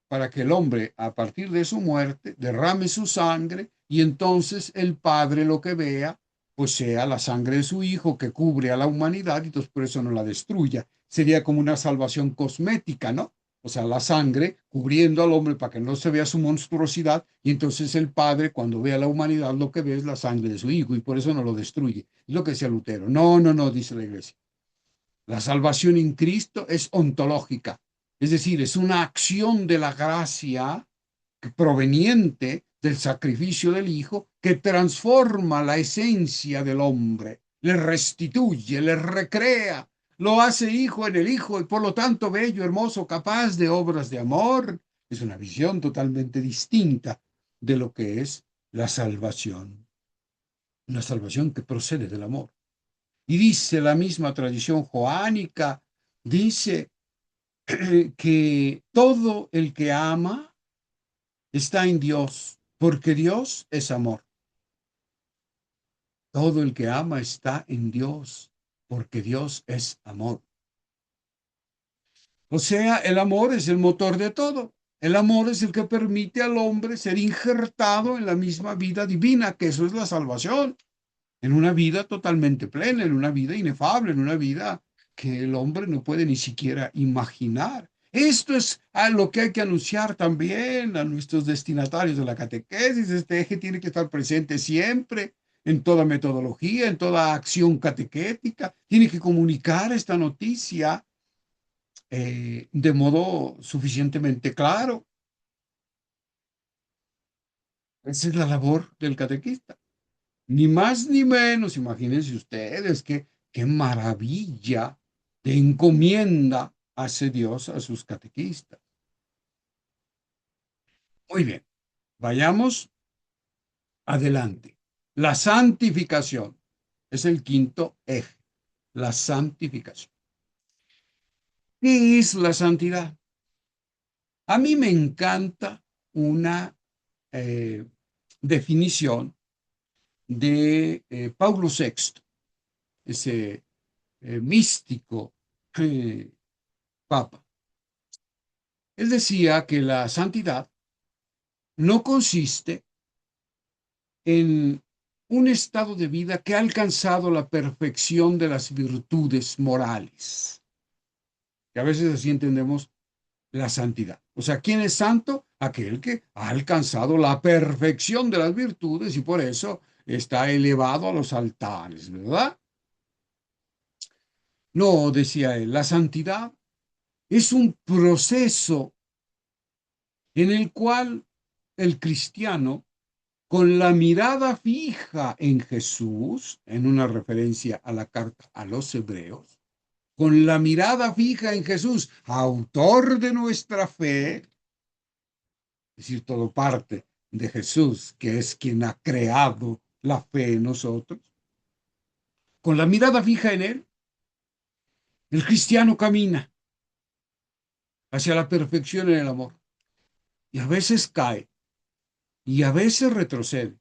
para que el hombre, a partir de su muerte, derrame su sangre y entonces el Padre lo que vea, pues sea la sangre de su Hijo que cubre a la humanidad y entonces por eso no la destruya. Sería como una salvación cosmética, ¿no? O sea, la sangre cubriendo al hombre para que no se vea su monstruosidad y entonces el Padre cuando ve a la humanidad lo que ve es la sangre de su Hijo y por eso no lo destruye. Es lo que decía Lutero. No, no, no, dice la Iglesia. La salvación en Cristo es ontológica, es decir, es una acción de la gracia proveniente del sacrificio del Hijo que transforma la esencia del hombre, le restituye, le recrea, lo hace hijo en el Hijo y por lo tanto bello, hermoso, capaz de obras de amor. Es una visión totalmente distinta de lo que es la salvación, una salvación que procede del amor. Y dice la misma tradición joánica, dice que todo el que ama está en Dios, porque Dios es amor. Todo el que ama está en Dios, porque Dios es amor. O sea, el amor es el motor de todo. El amor es el que permite al hombre ser injertado en la misma vida divina, que eso es la salvación, en una vida totalmente plena, en una vida inefable, en una vida que el hombre no puede ni siquiera imaginar. Esto es a lo que hay que anunciar también a nuestros destinatarios de la catequesis. Este eje tiene que estar presente siempre en toda metodología, en toda acción catequética. Tiene que comunicar esta noticia de modo suficientemente claro. Esa es la labor del catequista. Ni más ni menos, imagínense ustedes qué maravilla de encomienda hace Dios a sus catequistas. Muy bien, vayamos adelante. La santificación es el quinto eje, la santificación. ¿Qué es la santidad? A mí me encanta una definición de Paulo VI, ese místico papa. Él decía que la santidad no consiste en un estado de vida que ha alcanzado la perfección de las virtudes morales. Que a veces así entendemos la santidad. O sea, ¿quién es santo? Aquel que ha alcanzado la perfección de las virtudes y por eso está elevado a los altares, ¿verdad? No, decía él, la santidad es un proceso en el cual el cristiano, con la mirada fija en Jesús, en una referencia a la carta a los hebreos, con la mirada fija en Jesús, autor de nuestra fe, es decir, todo parte de Jesús, que es quien ha creado la fe en nosotros, con la mirada fija en Él, el cristiano camina hacia la perfección en el amor. Y a veces cae, y a veces retrocede,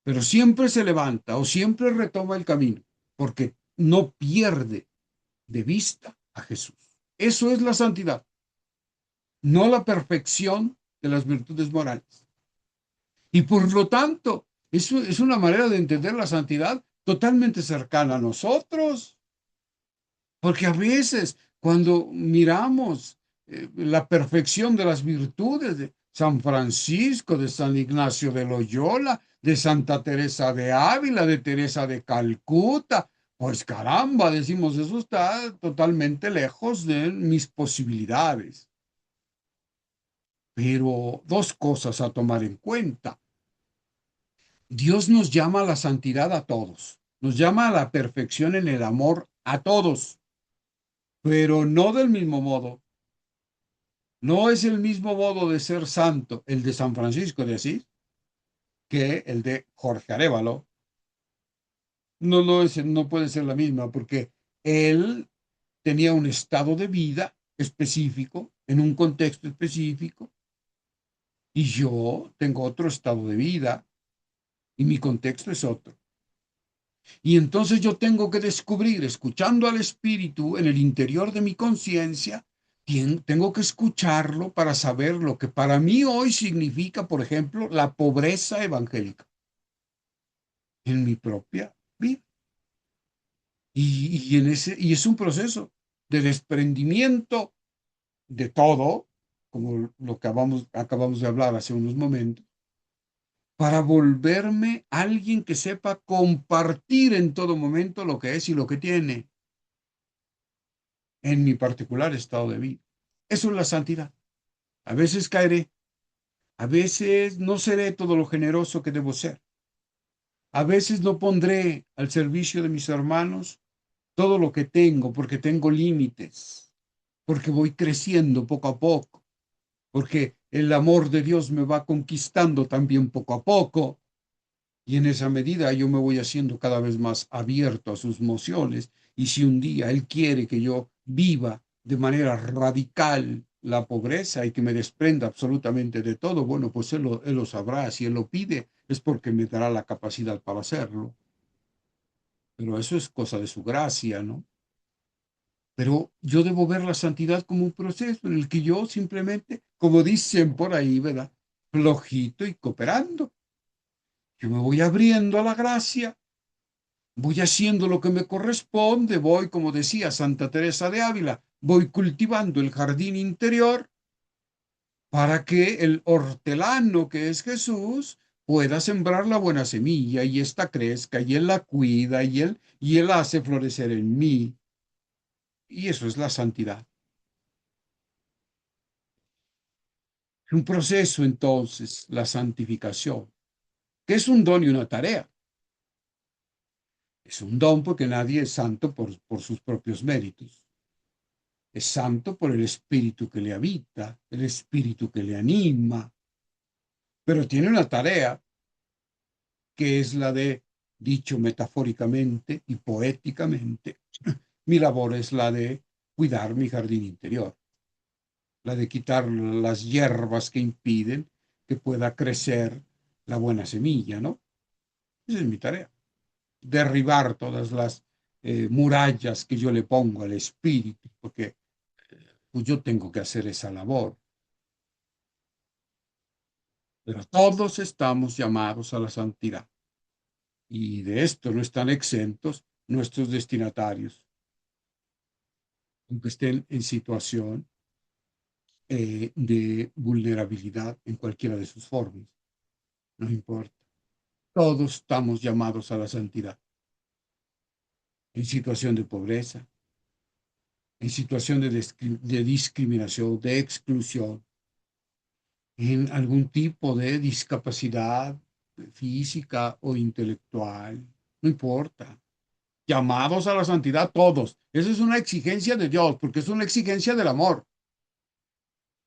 pero siempre se levanta o siempre retoma el camino, porque no pierde de vista a Jesús. Eso es la santidad, no la perfección de las virtudes morales. Y por lo tanto, eso es una manera de entender la santidad totalmente cercana a nosotros, porque a veces cuando miramos la perfección de las virtudes de San Francisco, de San Ignacio de Loyola, de Santa Teresa de Ávila, de Teresa de Calcuta, pues caramba, decimos, eso está totalmente lejos de mis posibilidades. Pero dos cosas a tomar en cuenta. Dios nos llama a la santidad a todos, nos llama a la perfección en el amor a todos, pero no del mismo modo. No es el mismo modo de ser santo el de San Francisco de Asís que el de Jorge Arévalo. No puede ser la misma porque él tenía un estado de vida específico, en un contexto específico, y yo tengo otro estado de vida y mi contexto es otro. Y entonces yo tengo que descubrir, escuchando al Espíritu en el interior de mi conciencia, tengo que escucharlo para saber lo que para mí hoy significa, por ejemplo, la pobreza evangélica en mi propia vida. Y es un proceso de desprendimiento de todo, como lo que acabamos de hablar hace unos momentos, para volverme alguien que sepa compartir en todo momento lo que es y lo que tiene en mi particular estado de vida. Eso es la santidad. A veces caeré, a veces no seré todo lo generoso que debo ser. A veces no pondré al servicio de mis hermanos todo lo que tengo, porque tengo límites, porque voy creciendo poco a poco, porque el amor de Dios me va conquistando también poco a poco, y en esa medida yo me voy haciendo cada vez más abierto a sus mociones, y si un día Él quiere que yo viva de manera radical la pobreza y que me desprenda absolutamente de todo, bueno, pues él lo sabrá. Si Él lo pide, es porque me dará la capacidad para hacerlo. Pero eso es cosa de su gracia, ¿no? Pero yo debo ver la santidad como un proceso en el que yo simplemente, como dicen por ahí, ¿verdad? Flojito y cooperando. Yo me voy abriendo a la gracia, voy haciendo lo que me corresponde, voy, como decía Santa Teresa de Ávila, voy cultivando el jardín interior para que el hortelano que es Jesús pueda sembrar la buena semilla y ésta crezca y Él la cuida y él la hace florecer en mí. Y eso es la santidad. Es un proceso entonces, la santificación, que es un don y una tarea. Es un don porque nadie es santo por sus propios méritos. Es santo por el espíritu que le habita, el espíritu que le anima, pero tiene una tarea que es la de, dicho metafóricamente y poéticamente, mi labor es la de cuidar mi jardín interior, la de quitar las hierbas que impiden que pueda crecer la buena semilla, ¿no? Esa es mi tarea, derribar todas las murallas que yo le pongo al espíritu, porque pues yo tengo que hacer esa labor. Pero todos estamos llamados a la santidad. Y de esto no están exentos nuestros destinatarios, aunque estén en situación de vulnerabilidad en cualquiera de sus formas. No importa. Todos estamos llamados a la santidad, en situación de pobreza, en situación de discriminación, de exclusión, en algún tipo de discapacidad física o intelectual. No importa. Llamados a la santidad todos. Esa es una exigencia de Dios, porque es una exigencia del amor.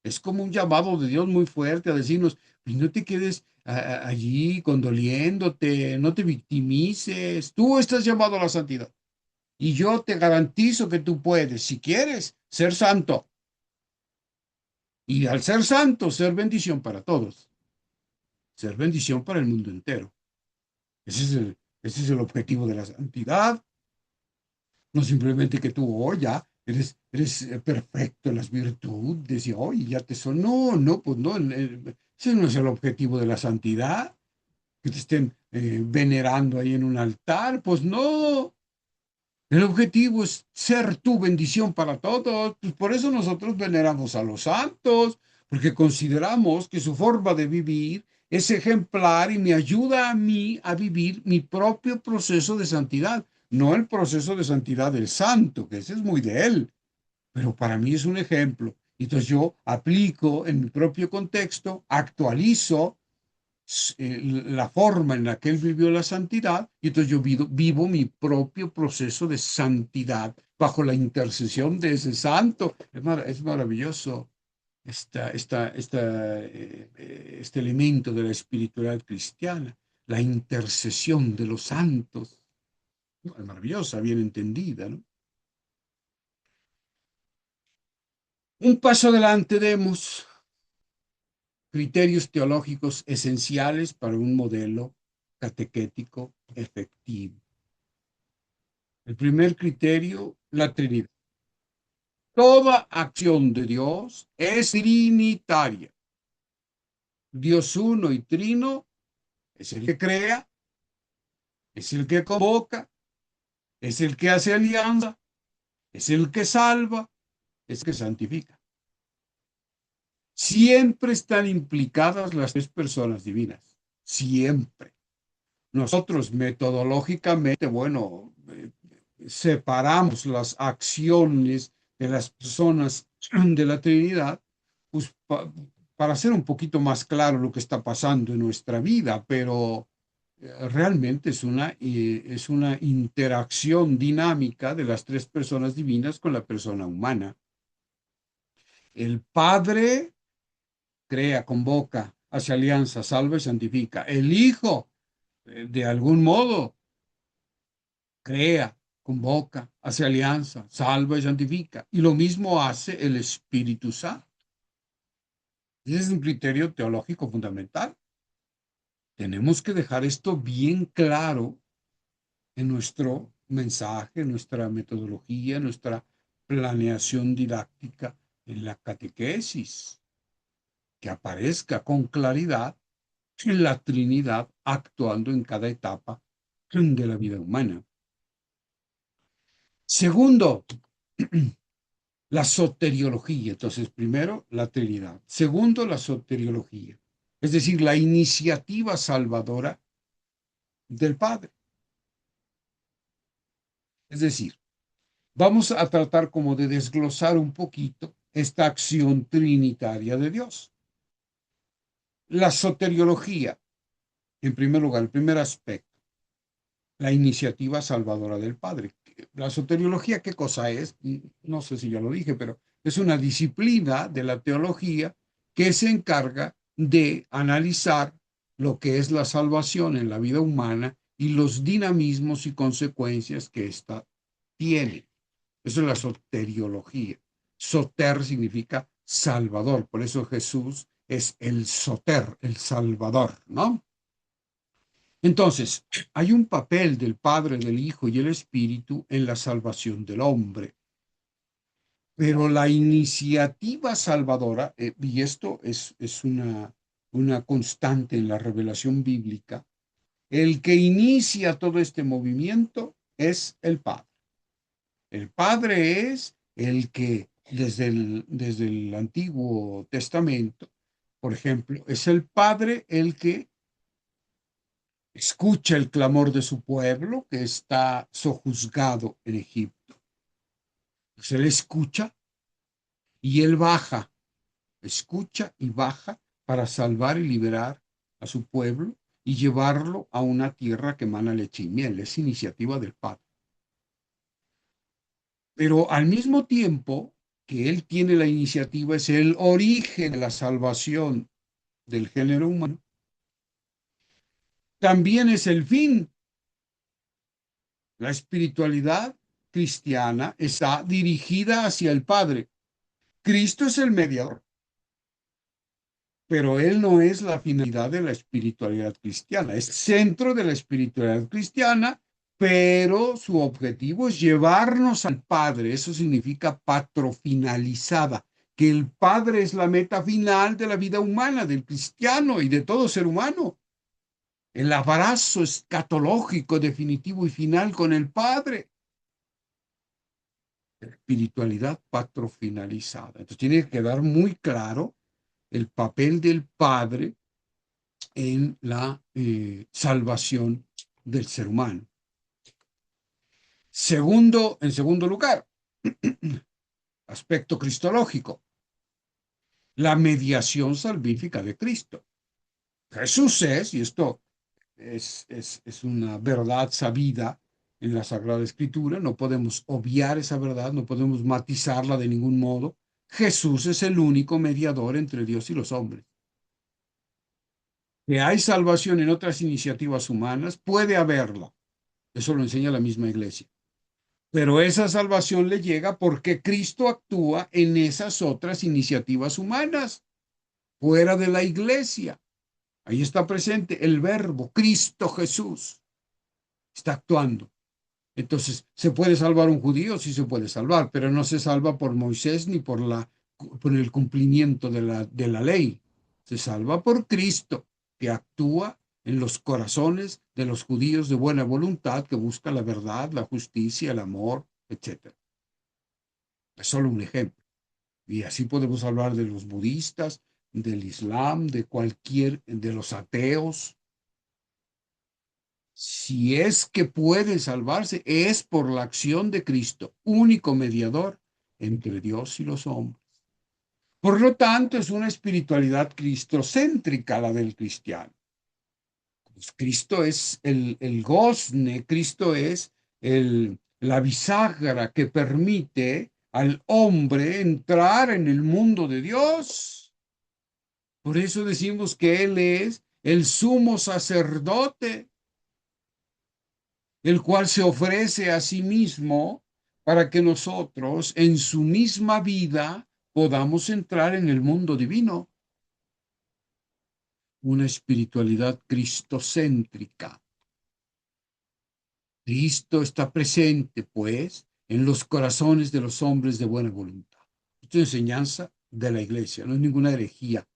Es como un llamado de Dios muy fuerte a decirnos, pues no te quedes allí condoliéndote, no te victimices, tú estás llamado a la santidad. Y yo te garantizo que tú puedes, si quieres, ser santo. Y al ser santo, ser bendición para todos, ser bendición para el mundo entero. Ese es el objetivo de la santidad. No simplemente que tú, oh, ya, eres perfecto en las virtudes y, oh, y ya te son. No, no, pues no. Ese no es el objetivo de la santidad, que te estén venerando ahí en un altar. Pues no. El objetivo es ser tu bendición para todos. Pues por eso nosotros veneramos a los santos, porque consideramos que su forma de vivir es ejemplar y me ayuda a mí a vivir mi propio proceso de santidad, no el proceso de santidad del santo, que ese es muy de él, pero para mí es un ejemplo. Entonces yo aplico en mi propio contexto, actualizo la forma en la que él vivió la santidad, y entonces yo vivo mi propio proceso de santidad bajo la intercesión de ese santo. Es maravilloso este elemento de la espiritualidad cristiana, la intercesión de los santos. Es maravillosa, bien entendida, ¿no? Un paso adelante demos criterios teológicos esenciales para un modelo catequético efectivo. El primer criterio, la Trinidad. Toda acción de Dios es trinitaria. Dios uno y trino es el que crea, es el que convoca, es el que hace alianza, es el que salva, es el que santifica. Siempre están implicadas las tres personas divinas. Siempre. Nosotros metodológicamente, bueno, separamos las acciones de las personas de la Trinidad, pues para hacer un poquito más claro lo que está pasando en nuestra vida, pero realmente es una interacción dinámica de las tres personas divinas con la persona humana. El Padre crea, convoca, hace alianza, salva y santifica. El Hijo, de algún modo, crea, convoca, hace alianza, salva y santifica. Y lo mismo hace el Espíritu Santo. Ese es un criterio teológico fundamental. Tenemos que dejar esto bien claro en nuestro mensaje, en nuestra metodología, en nuestra planeación didáctica, en la catequesis, que aparezca con claridad en la Trinidad actuando en cada etapa de la vida humana. Segundo, la soteriología. Entonces, primero, la Trinidad. Segundo, la soteriología. Es decir, la iniciativa salvadora del Padre. Es decir, vamos a tratar como de desglosar un poquito esta acción trinitaria de Dios. La soteriología, en primer lugar, el primer aspecto, la iniciativa salvadora del Padre. La soteriología, ¿qué cosa es? No sé si ya lo dije, pero es una disciplina de la teología que se encarga de analizar lo que es la salvación en la vida humana y los dinamismos y consecuencias que ésta tiene. Eso es la soteriología. Soter significa salvador, por eso Jesús es el soter, el salvador, ¿no? Entonces, hay un papel del Padre, del Hijo y el Espíritu en la salvación del hombre. Pero la iniciativa salvadora, y esto es una constante en la revelación bíblica, el que inicia todo este movimiento es el Padre. El Padre es el que desde el Antiguo Testamento, por ejemplo, es el Padre el que escucha el clamor de su pueblo que está sojuzgado en Egipto. Pues él escucha y él baja, escucha y baja para salvar y liberar a su pueblo y llevarlo a una tierra que emana leche y miel. Es iniciativa del Padre. Pero al mismo tiempo que él tiene la iniciativa, es el origen de la salvación del género humano, también es el fin. La espiritualidad cristiana está dirigida hacia el Padre. Cristo es el mediador, pero él no es la finalidad de la espiritualidad cristiana. Es centro de la espiritualidad cristiana, pero su objetivo es llevarnos al Padre. Eso significa patrofinalizada, que el Padre es la meta final de la vida humana, del cristiano y de todo ser humano. El abrazo escatológico, definitivo y final con el Padre. Espiritualidad patrofinalizada. Entonces tiene que quedar muy claro el papel del Padre en la salvación del ser humano. En segundo lugar, aspecto cristológico, la mediación salvífica de Cristo. Jesús es, y esto es una verdad sabida en la Sagrada Escritura, no podemos obviar esa verdad, no podemos matizarla de ningún modo. Jesús es el único mediador entre Dios y los hombres. Que hay salvación en otras iniciativas humanas, puede haberla. Eso lo enseña la misma iglesia. Pero esa salvación le llega porque Cristo actúa en esas otras iniciativas humanas, fuera de la iglesia. Ahí está presente el verbo, Cristo Jesús. Está actuando. Entonces, ¿se puede salvar un judío? Sí se puede salvar, pero no se salva por Moisés ni por el cumplimiento de la ley. Se salva por Cristo, que actúa en los corazones de los judíos de buena voluntad, que busca la verdad, la justicia, el amor, etc. Es solo un ejemplo. Y así podemos hablar de los budistas, del Islam, de los ateos. Si es que puede salvarse, es por la acción de Cristo, único mediador entre Dios y los hombres. Por lo tanto, es una espiritualidad cristocéntrica la del cristiano. Pues Cristo es el gozne, Cristo es la bisagra que permite al hombre entrar en el mundo de Dios. Por eso decimos que Él es el sumo sacerdote, el cual se ofrece a sí mismo para que nosotros en su misma vida podamos entrar en el mundo divino. Una espiritualidad cristocéntrica. Cristo está presente, pues, en los corazones de los hombres de buena voluntad. Esto es enseñanza de la iglesia, no es ninguna herejía.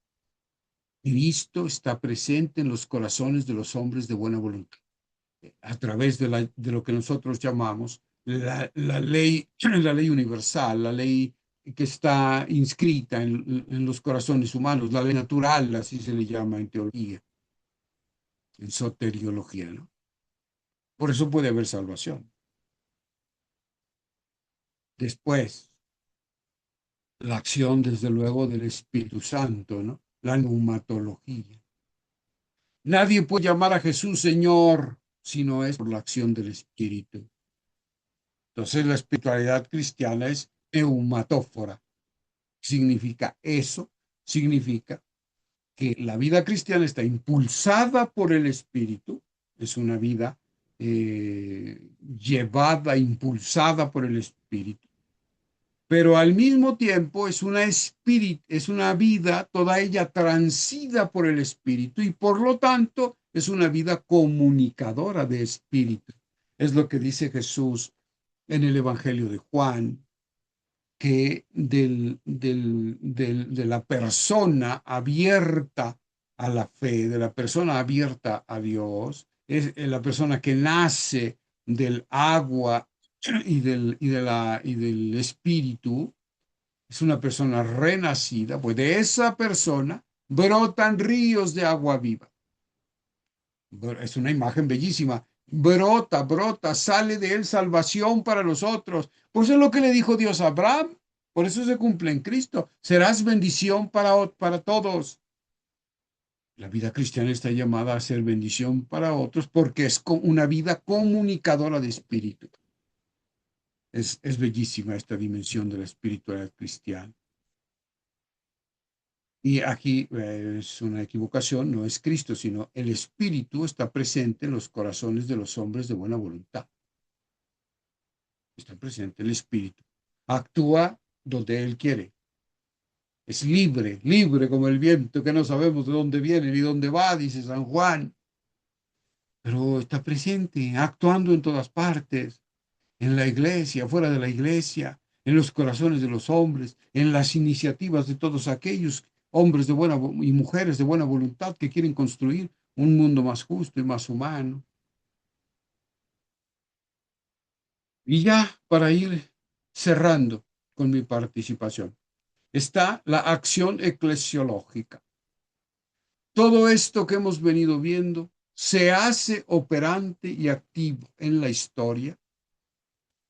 Cristo está presente en los corazones de los hombres de buena voluntad, a través de lo que nosotros llamamos la ley universal, la ley que está inscrita en los corazones humanos, la ley natural, así se le llama en teología, en soteriología, ¿no? Por eso puede haber salvación. Después, la acción, desde luego, del Espíritu Santo, ¿no? La neumatología. Nadie puede llamar a Jesús Señor si no es por la acción del Espíritu. Entonces, la espiritualidad cristiana es neumatófora. Significa eso, significa que la vida cristiana está impulsada por el Espíritu, es una vida llevada, impulsada por el Espíritu, pero al mismo tiempo es una vida, toda ella transida por el Espíritu y por lo tanto es una vida comunicadora de Espíritu. Es lo que dice Jesús en el Evangelio de Juan, que de la persona abierta a la fe, de la persona abierta a Dios, es la persona que nace del agua y del espíritu, es una persona renacida, pues de esa persona brotan ríos de agua viva. Es una imagen bellísima. Brota, brota, sale de él salvación para nosotros. Pues es lo que le dijo Dios a Abraham. Por eso se cumple en Cristo. Serás bendición para todos. La vida cristiana está llamada a ser bendición para otros porque es una vida comunicadora de espíritu. Es bellísima esta dimensión de la espiritualidad cristiana. Y aquí es una equivocación, no es Cristo, sino el Espíritu está presente en los corazones de los hombres de buena voluntad. Está presente el Espíritu. Actúa donde Él quiere. Es libre, libre como el viento, que no sabemos de dónde viene ni dónde va, dice San Juan. Pero está presente, actuando en todas partes, en la iglesia, fuera de la iglesia, en los corazones de los hombres, en las iniciativas de todos aquellos hombres de buena y mujeres de buena voluntad que quieren construir un mundo más justo y más humano. Y ya para ir cerrando con mi participación, está la acción eclesiológica. Todo esto que hemos venido viendo se hace operante y activo en la historia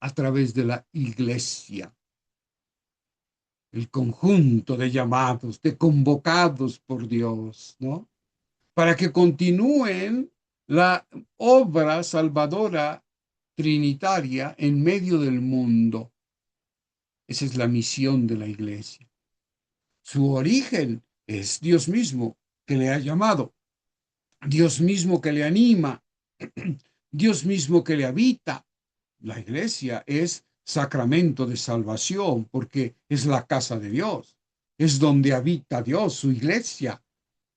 a través de la iglesia. El conjunto de llamados, de convocados por Dios, ¿no? Para que continúen la obra salvadora trinitaria en medio del mundo. Esa es la misión de la iglesia. Su origen es Dios mismo que le ha llamado, Dios mismo que le anima, Dios mismo que le habita. La iglesia es sacramento de salvación porque es la casa de Dios, es donde habita Dios, su iglesia.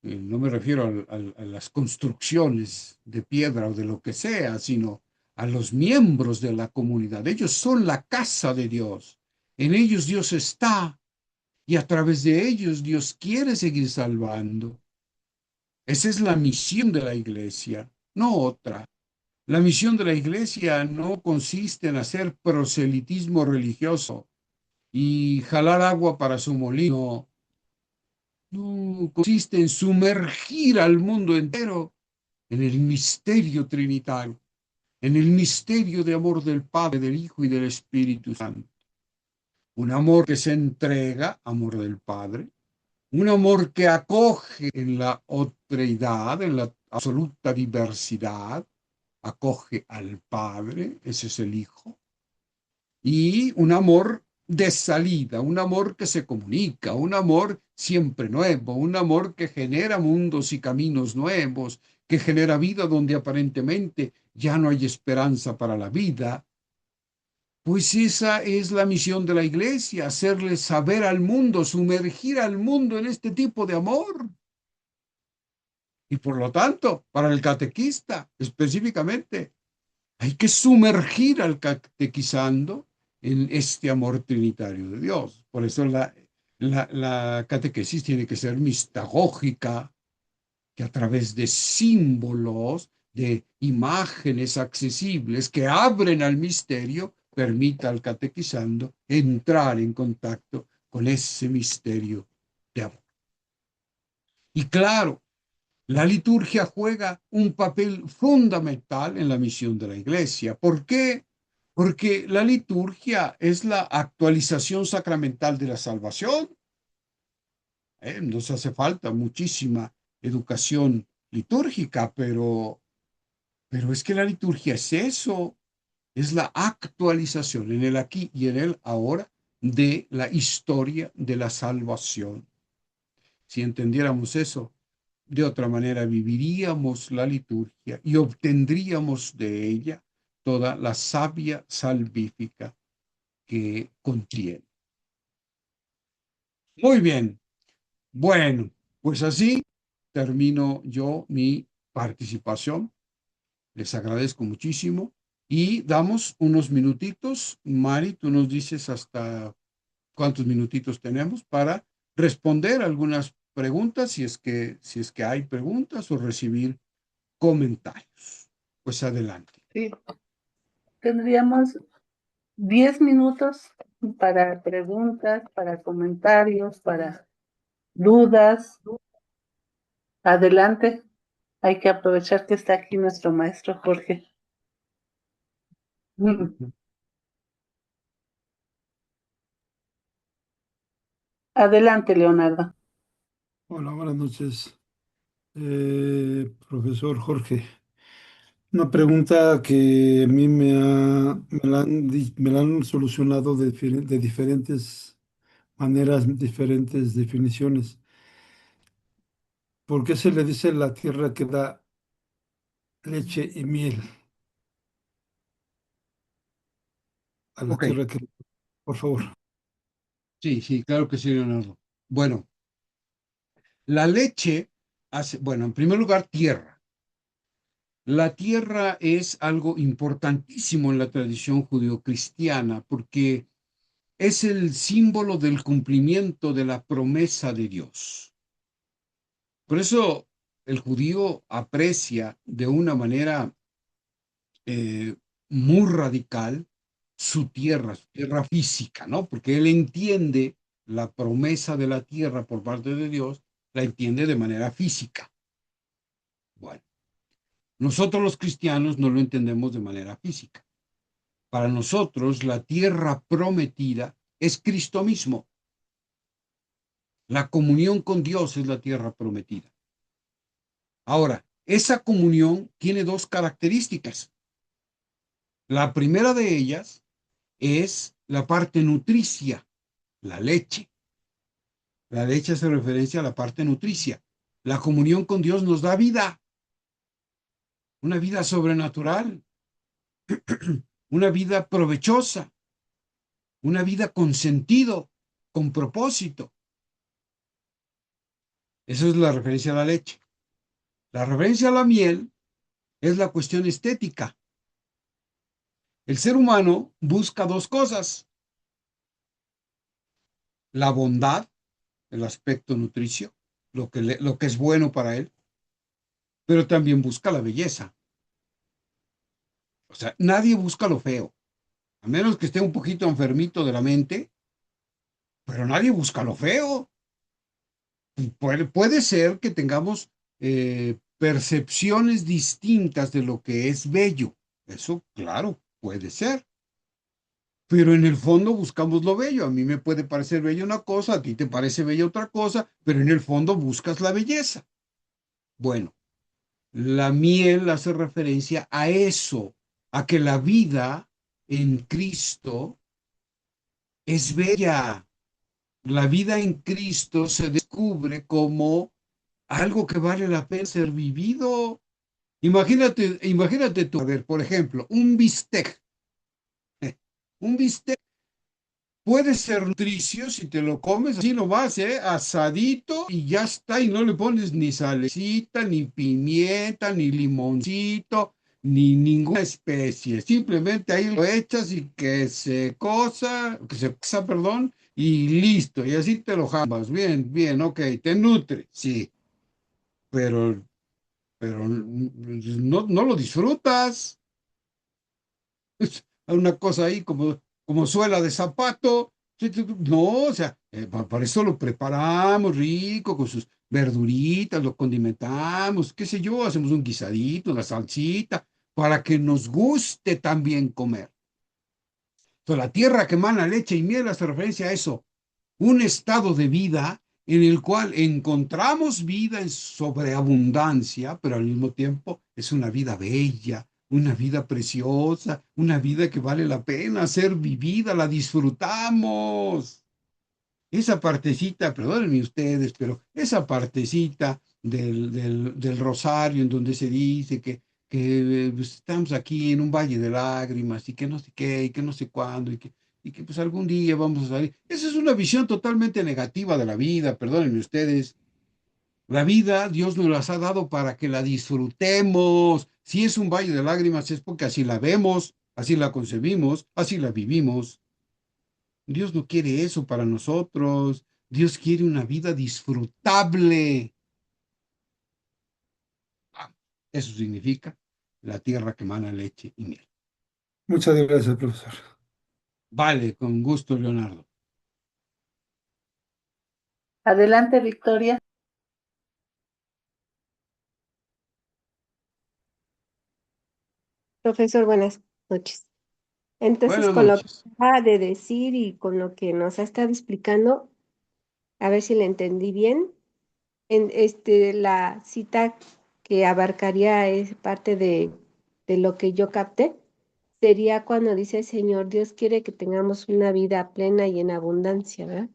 No me refiero a las construcciones de piedra o de lo que sea, sino a los miembros de la comunidad. Ellos son la casa de Dios. En ellos Dios está y a través de ellos Dios quiere seguir salvando. Esa es la misión de la iglesia, no otra. La misión de la iglesia no consiste en hacer proselitismo religioso y jalar agua para su molino. No, consiste en sumergir al mundo entero en el misterio trinitario, en el misterio de amor del Padre, del Hijo y del Espíritu Santo. Un amor que se entrega, amor del Padre, un amor que acoge en la otreidad, en la absoluta diversidad, acoge al Padre, ese es el Hijo, y un amor de salida, un amor que se comunica, un amor siempre nuevo, un amor que genera mundos y caminos nuevos, que genera vida donde aparentemente ya no hay esperanza para la vida. Pues esa es la misión de la iglesia, hacerle saber al mundo, sumergir al mundo en este tipo de amor. Y por lo tanto, para el catequista específicamente, hay que sumergir al catequizando en este amor trinitario de Dios. Por eso la catequesis tiene que ser mistagógica, que a través de símbolos, de imágenes accesibles que abren al misterio, permita al catequizando entrar en contacto con ese misterio de amor. Y claro, la liturgia juega un papel fundamental en la misión de la iglesia. ¿Por qué? Porque la liturgia es la actualización sacramental de la salvación. Nos hace falta muchísima educación litúrgica, pero es que la liturgia es eso, es la actualización en el aquí y en el ahora de la historia de la salvación. Si entendiéramos eso, de otra manera viviríamos la liturgia y obtendríamos de ella toda la savia salvífica que contiene. Muy bien. Bueno, pues así termino yo mi participación. Les agradezco muchísimo y damos unos minutitos. Mari, tú nos dices hasta cuántos minutitos tenemos para responder algunas preguntas, si es que hay preguntas o recibir comentarios. pues adelante. Sí, tendríamos 10 minutos para preguntas, para comentarios, para dudas. Adelante. Hay que aprovechar que está aquí nuestro maestro Jorge. Adelante, Leonardo. Hola, buenas noches, profesor Jorge. Una pregunta que a mí me la han solucionado de diferentes maneras, diferentes definiciones. ¿Por qué se le dice la tierra que da leche y miel a la Ok, tierra que... Por favor. sí, sí, claro que sí, Leonardo. Bueno, la leche hace, bueno, en primer lugar, tierra. La tierra es algo importantísimo en la tradición judeocristiana porque es el símbolo del cumplimiento de la promesa de Dios. Por eso el judío aprecia de una manera eh, muy radical su tierra física, ¿no? Porque él entiende la promesa de la tierra por parte de Dios, la entiende de manera física. Bueno, nosotros los cristianos no lo entendemos de manera física. Para nosotros la tierra prometida es Cristo mismo. La comunión con Dios es la tierra prometida. Ahora, esa comunión tiene dos características. La primera de ellas es la parte nutricia, la leche. La leche hace referencia a la parte nutricia. La comunión con Dios nos da vida, una vida sobrenatural, una vida provechosa, una vida con sentido, con propósito. Eso es la referencia a la leche. La referencia a la miel es la cuestión estética. El ser humano busca dos cosas: la bondad, el aspecto nutricio, lo que es bueno para él, pero también busca la belleza. O sea, nadie busca lo feo, a menos que esté un poquito enfermito de la mente, pero nadie busca lo feo. Puede ser que tengamos percepciones distintas de lo que es bello. Eso, claro, puede ser. Pero en el fondo buscamos lo bello. A mí me puede parecer bella una cosa, a ti te parece bella otra cosa, pero en el fondo buscas la belleza. Bueno, la miel hace referencia a eso, a que la vida en Cristo es bella. La vida en Cristo se descubre como algo que vale la pena ser vivido. Imagínate tú, a ver, por ejemplo, un bistec. Un bistec puede ser nutricio si te lo comes así nomás, asadito y ya está, y no le pones ni salecita, ni pimienta, ni limoncito, ni ninguna especie. Simplemente ahí lo echas y que se cosa, perdón, y listo, y así te lo jambas. Bien, bien, ok, te nutre, sí, pero, pero no lo disfrutas. Es una cosa ahí como suela de zapato. Sí, no, o sea, para eso lo preparamos rico con sus verduritas, lo condimentamos, qué sé yo, hacemos un guisadito, una salsita, para que nos guste también comer. Entonces, la tierra que emana leche y miel hace referencia a eso, un estado de vida en el cual encontramos vida en sobreabundancia, pero al mismo tiempo es una vida bella, una vida preciosa, una vida que vale la pena ser vivida, la disfrutamos. Esa partecita, perdónenme ustedes, pero esa partecita del rosario en donde se dice que pues, estamos aquí en un valle de lágrimas y que no sé qué y que no sé cuándo y que pues algún día vamos a salir. Esa es una visión totalmente negativa de la vida, perdónenme ustedes. La vida Dios nos las ha dado para que la disfrutemos. Si es un valle de lágrimas es porque así la vemos, así la concebimos, así la vivimos. Dios no quiere eso para nosotros. Dios quiere una vida disfrutable. Ah, eso significa la tierra que emana leche y miel. Muchas gracias, profesor. Vale, con gusto, Leonardo. Adelante, Victoria. Profesor, buenas noches. Entonces, Buenas con lo que noches. acaba de decir y con lo que nos ha estado explicando, a ver si le entendí bien, en la cita que abarcaría es parte de lo que yo capté, sería cuando dice el Señor, Dios quiere que tengamos una vida plena y en abundancia, ¿verdad?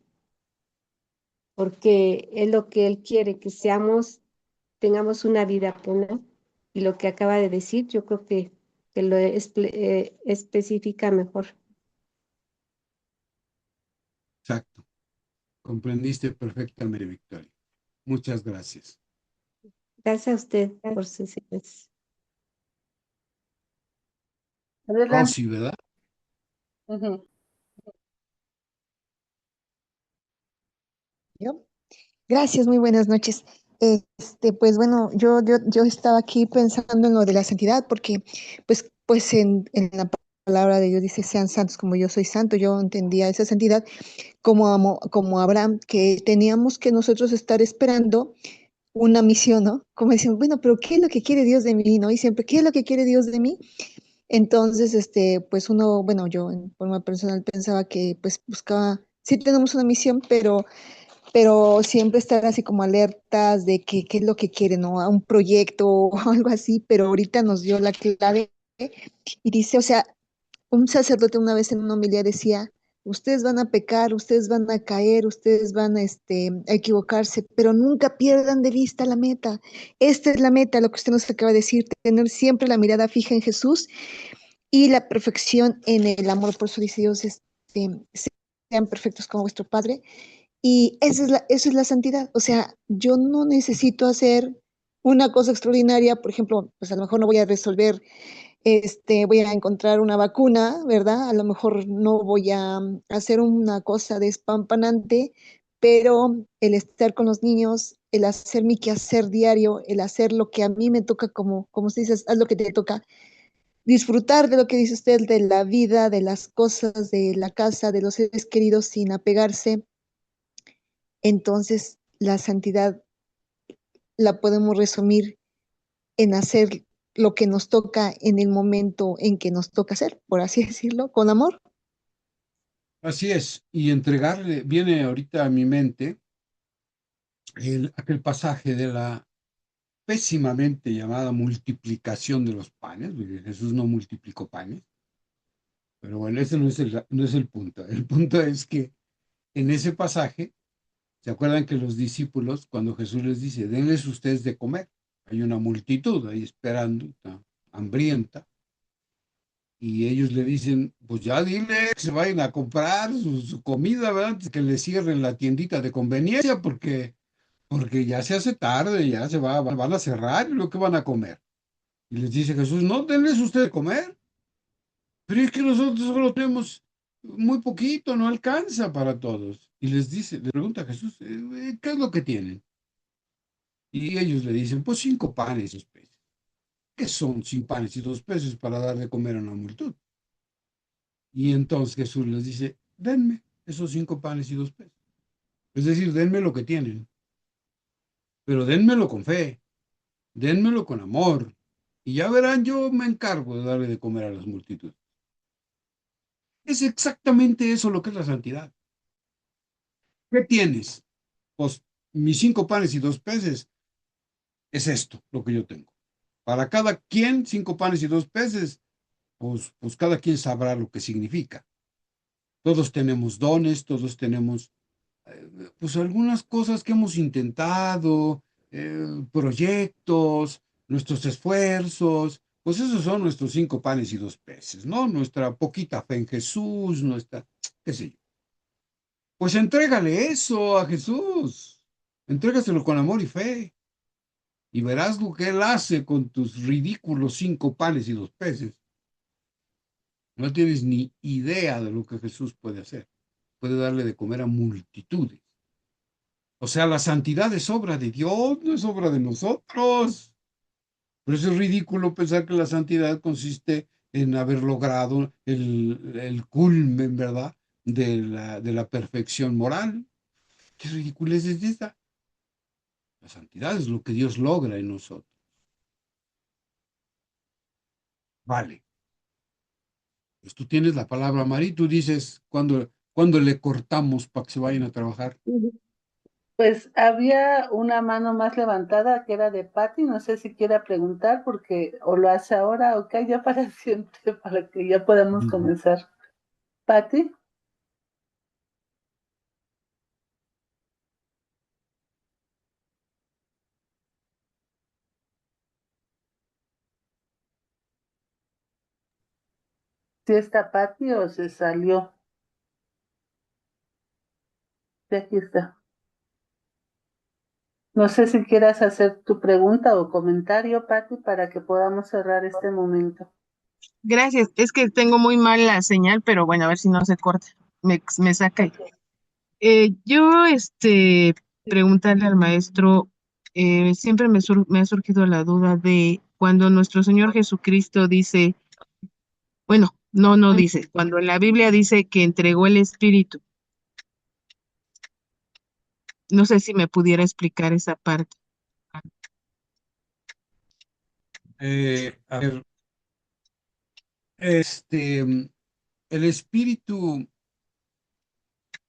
Porque es lo que Él quiere, que tengamos una vida plena. Y lo que acaba de decir, yo creo que lo especifica mejor. Exacto. Comprendiste perfectamente, Victoria. Muchas gracias. Gracias a usted por sus enseñanzas. Adelante. Rosy, ¿verdad? Ujú. ¿Yo? Gracias, muy buenas noches. Pues bueno, yo estaba aquí pensando en lo de la santidad, porque pues en la palabra de Dios dice, sean santos como yo soy santo. Yo entendía esa santidad como Abraham, que teníamos que nosotros estar esperando una misión, ¿no? Como decimos, bueno, pero ¿qué es lo que quiere Dios de mí, no? Y siempre, ¿qué es lo que quiere Dios de mí? Entonces, pues uno, bueno, yo en forma personal pensaba que pues buscaba, sí tenemos una misión, pero siempre estar así como alertas de qué es lo que quieren, ¿no? A un proyecto o algo así, pero ahorita nos dio la clave y dice, o sea, un sacerdote una vez en una homilía decía, ustedes van a pecar, ustedes van a caer, ustedes van a equivocarse, pero nunca pierdan de vista la meta. Esta es la meta, lo que usted nos acaba de decir, tener siempre la mirada fija en Jesús y la perfección en el amor. Por eso dice Dios, sean perfectos como vuestro Padre. Y esa es la santidad. O sea, yo no necesito hacer una cosa extraordinaria, por ejemplo, pues a lo mejor no voy a resolver, voy a encontrar una vacuna, ¿verdad? A lo mejor no voy a hacer una cosa despampanante, pero el estar con los niños, el hacer mi quehacer diario, el hacer lo que a mí me toca, como se dice, haz lo que te toca, disfrutar de lo que dice usted, de la vida, de las cosas, de la casa, de los seres queridos sin apegarse. Entonces, la santidad la podemos resumir en hacer lo que nos toca en el momento en que nos toca hacer, por así decirlo, con amor. Así es. Y entregarle, viene ahorita a mi mente aquel pasaje de la pésimamente llamada multiplicación de los panes, porque Jesús no multiplicó panes, pero bueno, ese no es el punto. El punto es que en ese pasaje, ¿se acuerdan que los discípulos, cuando Jesús les dice, denles ustedes de comer? Hay una multitud ahí esperando, está hambrienta, y ellos le dicen, pues ya dile que se vayan a comprar su comida, ¿verdad? Antes que le cierren la tiendita de conveniencia, porque ya se hace tarde, van a cerrar, y lo que van a comer. Y les dice Jesús, no, denles ustedes de comer. Pero es que nosotros solo tenemos muy poquito, no alcanza para todos. Y le pregunta a Jesús, ¿qué es lo que tienen? Y ellos le dicen, pues 5 panes y 2 peces. ¿Qué son 5 panes y 2 peces para dar de comer a una multitud? Y entonces Jesús les dice, denme esos 5 panes y 2 peces. Es decir, denme lo que tienen, pero denmelo con fe, denmelo con amor. Y ya verán, yo me encargo de darle de comer a las multitudes. Es exactamente eso lo que es la santidad. ¿Qué tienes? Pues mis 5 panes y 2 peces es esto, lo que yo tengo. Para cada quien, 5 panes y 2 peces, pues cada quien sabrá lo que significa. Todos tenemos dones, todos tenemos pues algunas cosas que hemos intentado, proyectos, nuestros esfuerzos, pues esos son nuestros 5 panes y 2 peces, ¿no? Nuestra poquita fe en Jesús, qué sé yo. Pues entrégale eso a Jesús, entrégaselo con amor y fe, y verás lo que Él hace con tus ridículos 5 panes y 2 peces. No tienes ni idea de lo que Jesús puede hacer. Puede darle de comer a multitudes. O sea, la santidad es obra de Dios, no es obra de nosotros. Por eso es ridículo pensar que la santidad consiste en haber logrado el culmen, ¿verdad?, de la perfección moral. ¿Qué ridiculez es esta? La santidad es lo que Dios logra en nosotros. Vale. Pues tú tienes la palabra, Mari, tú dices cuando le cortamos para que se vayan a trabajar. Pues había una mano más levantada que era de Patty, no sé si quiera preguntar porque o lo hace ahora o que ya para siempre, para que ya podamos comenzar. Patty, ¿sí está Patty o se salió? Sí, aquí está. No sé si quieras hacer tu pregunta o comentario, Patty, para que podamos cerrar este momento. Gracias, es que tengo muy mal la señal, pero bueno, a ver si no se corta, me saca ahí. Yo, preguntarle al maestro, siempre me ha surgido la duda de cuando nuestro Señor Jesucristo dice, bueno, no dice, cuando en la Biblia dice que entregó el Espíritu, no sé si me pudiera explicar esa parte. A ver, el espíritu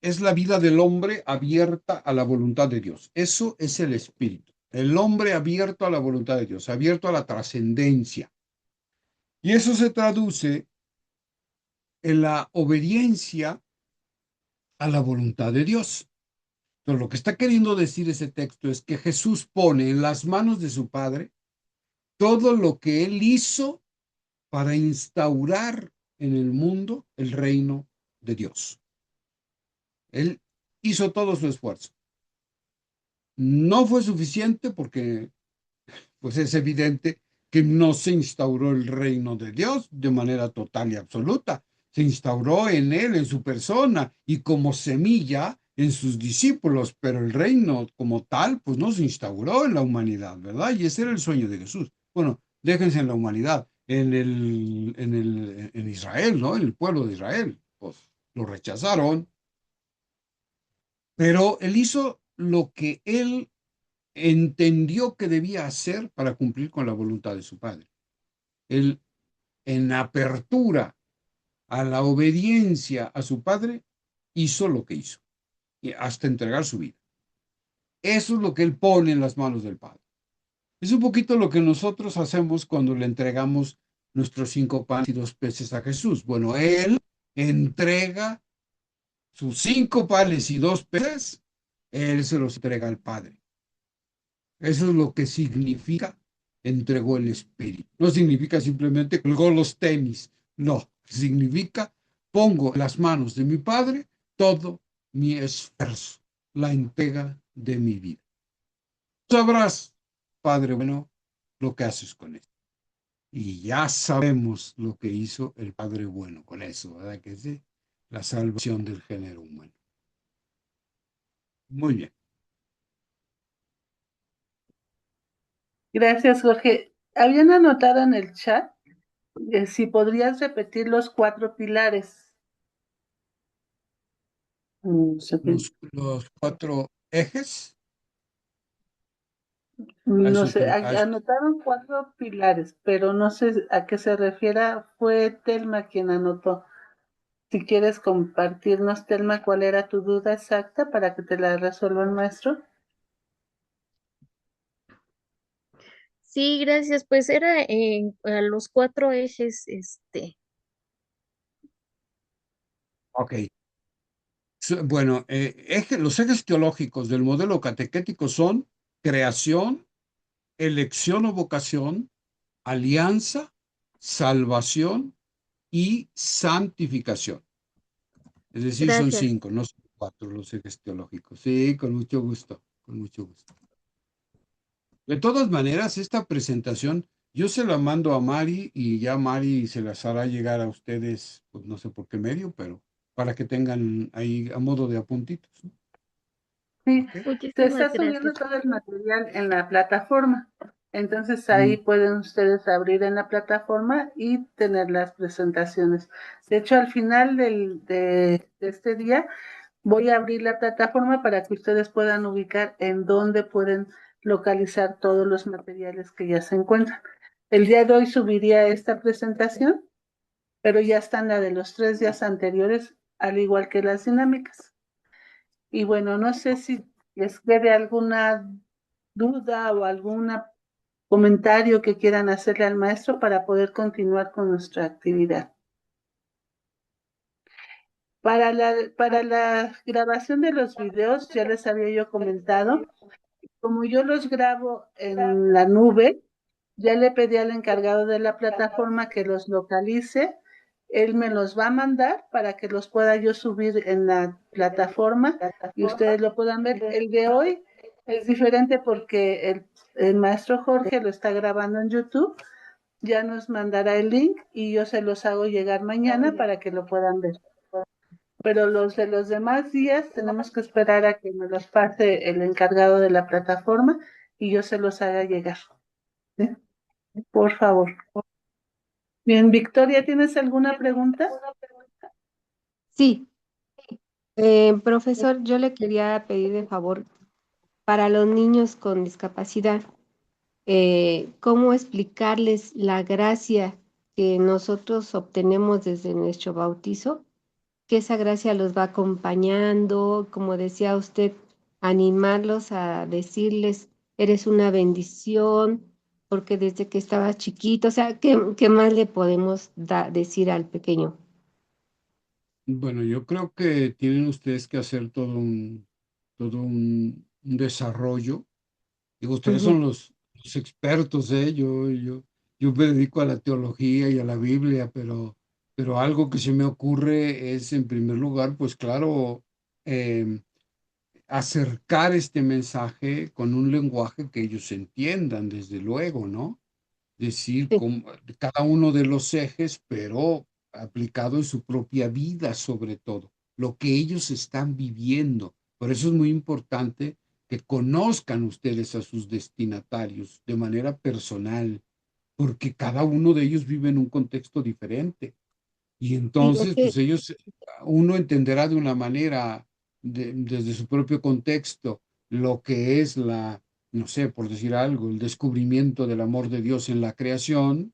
es la vida del hombre abierta a la voluntad de Dios. Eso es el espíritu. El hombre abierto a la voluntad de Dios, abierto a la trascendencia. Y eso se traduce en la obediencia a la voluntad de Dios. Pero lo que está queriendo decir ese texto es que Jesús pone en las manos de su Padre todo lo que él hizo para instaurar en el mundo el reino de Dios. Él hizo todo su esfuerzo. No fue suficiente porque pues es evidente que no se instauró el reino de Dios de manera total y absoluta. Se instauró en él, en su persona y como semilla en sus discípulos, pero el reino como tal, pues no se instauró en la humanidad, ¿verdad? Y ese era el sueño de Jesús. Bueno, déjense en la humanidad, en Israel, ¿no? En el pueblo de Israel, pues lo rechazaron, pero él hizo lo que él entendió que debía hacer para cumplir con la voluntad de su padre. Él, en apertura a la obediencia a su padre, hizo lo que hizo, y hasta entregar su vida. Eso es lo que él pone en las manos del Padre. Es un poquito lo que nosotros hacemos cuando le entregamos nuestros 5 panes y 2 peces a Jesús. Bueno, él entrega sus 5 panes y 2 peces, él se los entrega al Padre. Eso es lo que significa entregó el espíritu. No significa simplemente colgó los tenis. No, significa pongo en las manos de mi Padre todo mi esfuerzo, la entrega de mi vida. Sabrás, Padre bueno, lo que haces con esto. Y ya sabemos lo que hizo el Padre bueno con eso, ¿verdad? Que es la salvación del género humano. Muy bien. Gracias, Jorge. Habían anotado en el chat si podrías repetir los 4 pilares. Los 4 ejes. No sé, anotaron 4 pilares, pero no sé a qué se refiera. Fue Telma quien anotó. Si quieres compartirnos, Telma, cuál era tu duda exacta para que te la resuelva el maestro. Sí, gracias. Pues era a los 4 ejes, Ok. Bueno, los ejes teológicos del modelo catequético son creación, elección o vocación, alianza, salvación y santificación. Es decir, son Gracias. 5, no son 4 los ejes teológicos. Sí, con mucho gusto, con mucho gusto. De todas maneras, esta presentación yo se la mando a Mari y ya Mari se las hará llegar a ustedes, pues no sé por qué medio, pero para que tengan ahí a modo de apuntitos, ¿no? Sí, ¿Okay? se Muchísimas está subiendo gracias. todo el material en la plataforma. Entonces ahí pueden ustedes abrir en la plataforma y tener las presentaciones. De hecho, al final de este día voy a abrir la plataforma para que ustedes puedan ubicar en dónde pueden localizar todos los materiales que ya se encuentran. El día de hoy subiría esta presentación, pero ya están la de los 3 días anteriores, al igual que las dinámicas. Y bueno, no sé si les quede alguna duda o algún comentario que quieran hacerle al maestro para poder continuar con nuestra actividad. Para la grabación de los videos, ya les había yo comentado, como yo los grabo en la nube, ya le pedí al encargado de la plataforma que los localice. Él me los va a mandar para que los pueda yo subir en la plataforma y ustedes lo puedan ver. El de hoy es diferente porque el maestro Jorge lo está grabando en YouTube. Ya nos mandará el link y yo se los hago llegar mañana para que lo puedan ver. Pero los de los demás días tenemos que esperar a que me los pase el encargado de la plataforma y yo se los haga llegar. ¿Sí? Por favor. Bien, Victoria, ¿tienes alguna pregunta? Sí, profesor, yo le quería pedir de favor para los niños con discapacidad, cómo explicarles la gracia que nosotros obtenemos desde nuestro bautizo, que esa gracia los va acompañando, como decía usted, animarlos a decirles, eres una bendición, porque desde que estaba chiquito, o sea, ¿qué más le podemos decir al pequeño? Bueno, yo creo que tienen ustedes que hacer todo un desarrollo. Digo, ustedes Ujú. son los expertos, ¿eh? Yo me dedico a la teología y a la Biblia, pero algo que se me ocurre es, en primer lugar, pues claro, em, acercar este mensaje con un lenguaje que ellos entiendan, desde luego, ¿no? Decir Sí. cada uno de los ejes, pero aplicado en su propia vida, sobre todo, lo que ellos están viviendo. Por eso es muy importante que conozcan ustedes a sus destinatarios de manera personal, porque cada uno de ellos vive en un contexto diferente. Y Sí, es entonces, que pues ellos, uno entenderá de una manera, desde su propio contexto, lo que es no sé, por decir algo, el descubrimiento del amor de Dios en la creación,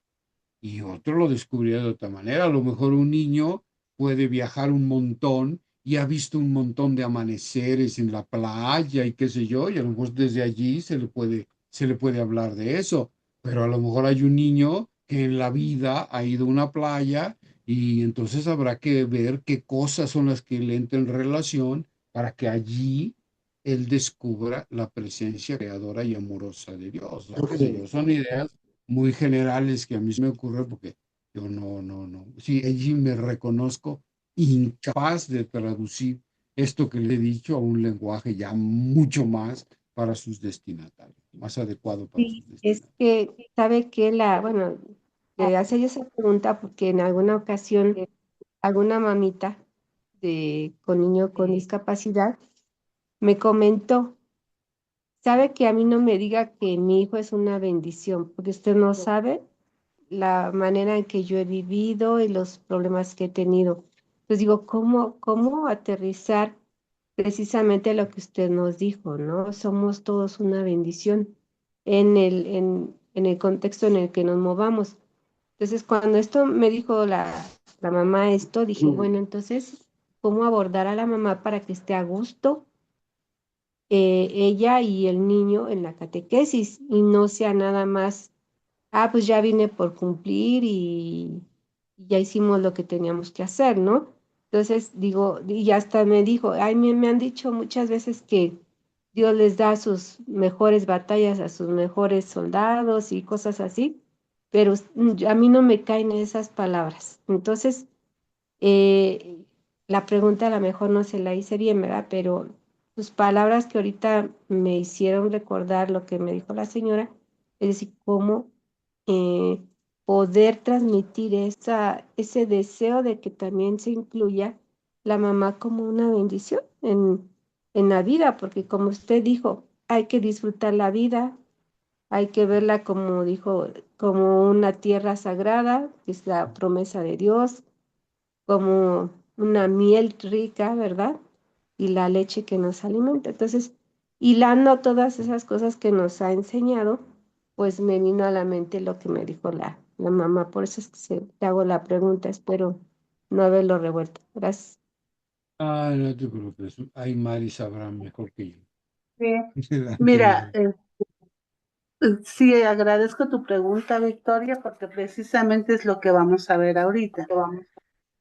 y otro lo descubrirá de otra manera. A lo mejor un niño puede viajar un montón y ha visto un montón de amaneceres en la playa y qué sé yo, y a lo mejor desde allí se le puede hablar de eso. Pero a lo mejor hay un niño que en la vida ha ido a una playa y entonces habrá que ver qué cosas son las que le entran en relación para que allí él descubra la presencia creadora y amorosa de Dios. ¿No? Qué sé yo, son ideas muy generales que a mí se me ocurre porque yo no. Sí, allí me reconozco incapaz de traducir esto que le he dicho a un lenguaje ya mucho más para sus destinatarios, más adecuado para sus sí, es destinatarios. que sabe que bueno, le hacía yo esa pregunta porque en alguna ocasión alguna mamita con niño con discapacidad me comentó, sabe que a mí no me diga que mi hijo es una bendición, porque usted no sabe la manera en que yo he vivido y los problemas que he tenido. Entonces digo, ¿cómo aterrizar precisamente lo que usted nos dijo, ¿no? Somos todos una bendición en el contexto en el que nos movamos. Entonces, cuando esto me dijo la mamá esto, dije, bueno, entonces, ¿cómo abordar a la mamá para que esté a gusto ella y el niño en la catequesis y no sea nada más, pues ya vine por cumplir y ya hicimos lo que teníamos que hacer, ¿no? Entonces, digo, y hasta me dijo, ay, me han dicho muchas veces que Dios les da sus mejores batallas a sus mejores soldados y cosas así, pero a mí no me caen esas palabras. Entonces, eh, la pregunta a lo mejor no se la hice bien, ¿verdad? Pero sus palabras que ahorita me hicieron recordar lo que me dijo la señora, es decir, cómo eh, poder transmitir ese deseo de que también se incluya la mamá como una bendición en la vida, porque como usted dijo, hay que disfrutar la vida, hay que verla como dijo, como una tierra sagrada, que es la promesa de Dios, como una miel rica, ¿verdad? Y la leche que nos alimenta. Entonces, hilando todas esas cosas que nos ha enseñado, pues me vino a la mente lo que me dijo la mamá. Por eso es que te hago la pregunta, espero no haberlo revuelto. Gracias. Ah, no te preocupes. Ay, Mari sabrá mejor que yo. Sí. La Mira, anterior. sí, agradezco tu pregunta, Victoria, porque precisamente es lo que vamos a ver ahorita.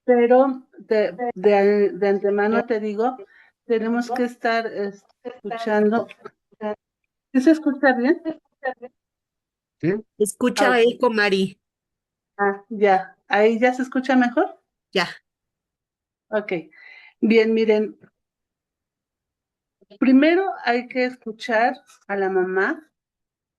Pero de antemano te digo, tenemos que estar escuchando. ¿Sí se escucha bien? ¿Sí? Ah, Escucha ok. eco, Mari. Ya. ¿Ahí ya se escucha mejor? Ya. Ok. Bien, miren, primero hay que escuchar a la mamá,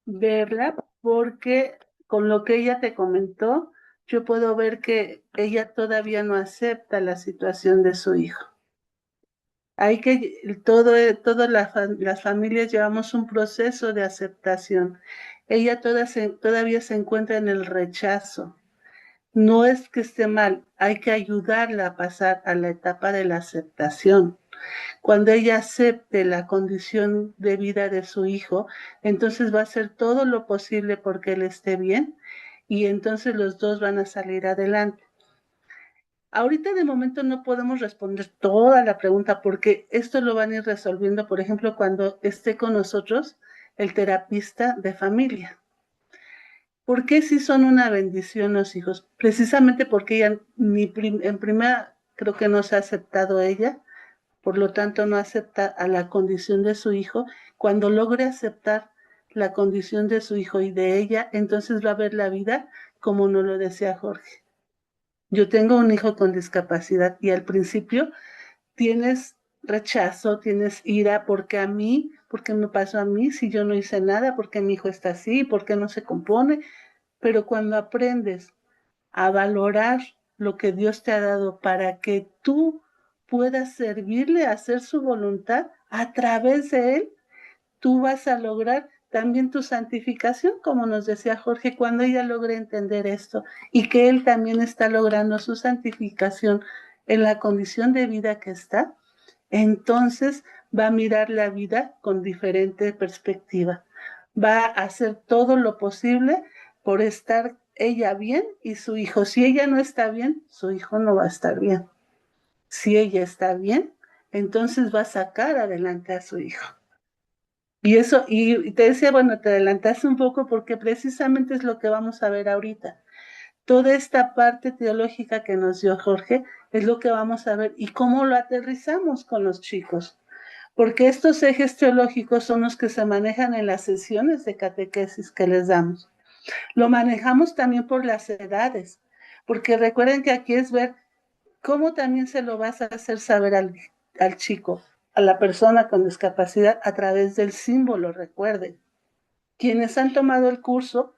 verla, porque con lo que ella te comentó, yo puedo ver que ella todavía no acepta la situación de su hijo. Hay que, todas las familias llevamos un proceso de aceptación. Ella todavía se encuentra en el rechazo. No es que esté mal, hay que ayudarla a pasar a la etapa de la aceptación. Cuando ella acepte la condición de vida de su hijo, entonces va a hacer todo lo posible porque él esté bien y entonces los dos van a salir adelante. Ahorita de momento no podemos responder toda la pregunta porque esto lo van a ir resolviendo, por ejemplo, cuando esté con nosotros el terapista de familia. ¿Por qué sí son una bendición los hijos? Precisamente porque ella en primera creo que no se ha aceptado ella, por lo tanto no acepta a la condición de su hijo. Cuando logre aceptar la condición de su hijo y de ella, entonces va a ver la vida como nos lo decía Jorge. Yo tengo un hijo con discapacidad y al principio tienes rechazo, tienes ira, porque a mí, porque me pasó a mí, si yo no hice nada, porque mi hijo está así, porque no se compone, pero cuando aprendes a valorar lo que Dios te ha dado para que tú puedas servirle a hacer su voluntad a través de él, tú vas a lograr también tu santificación, como nos decía Jorge, cuando ella logre entender esto y que él también está logrando su santificación en la condición de vida que está, entonces va a mirar la vida con diferente perspectiva. Va a hacer todo lo posible por estar ella bien y su hijo. Si ella no está bien, su hijo no va a estar bien. Si ella está bien, entonces va a sacar adelante a su hijo. Y eso, y te decía, bueno, te adelantaste un poco porque precisamente es lo que vamos a ver ahorita. Toda esta parte teológica que nos dio Jorge es lo que vamos a ver y cómo lo aterrizamos con los chicos. Porque estos ejes teológicos son los que se manejan en las sesiones de catequesis que les damos. Lo manejamos también por las edades, porque recuerden que aquí es ver cómo también se lo vas a hacer saber al chico, a la persona con discapacidad a través del símbolo, recuerden. Quienes han tomado el curso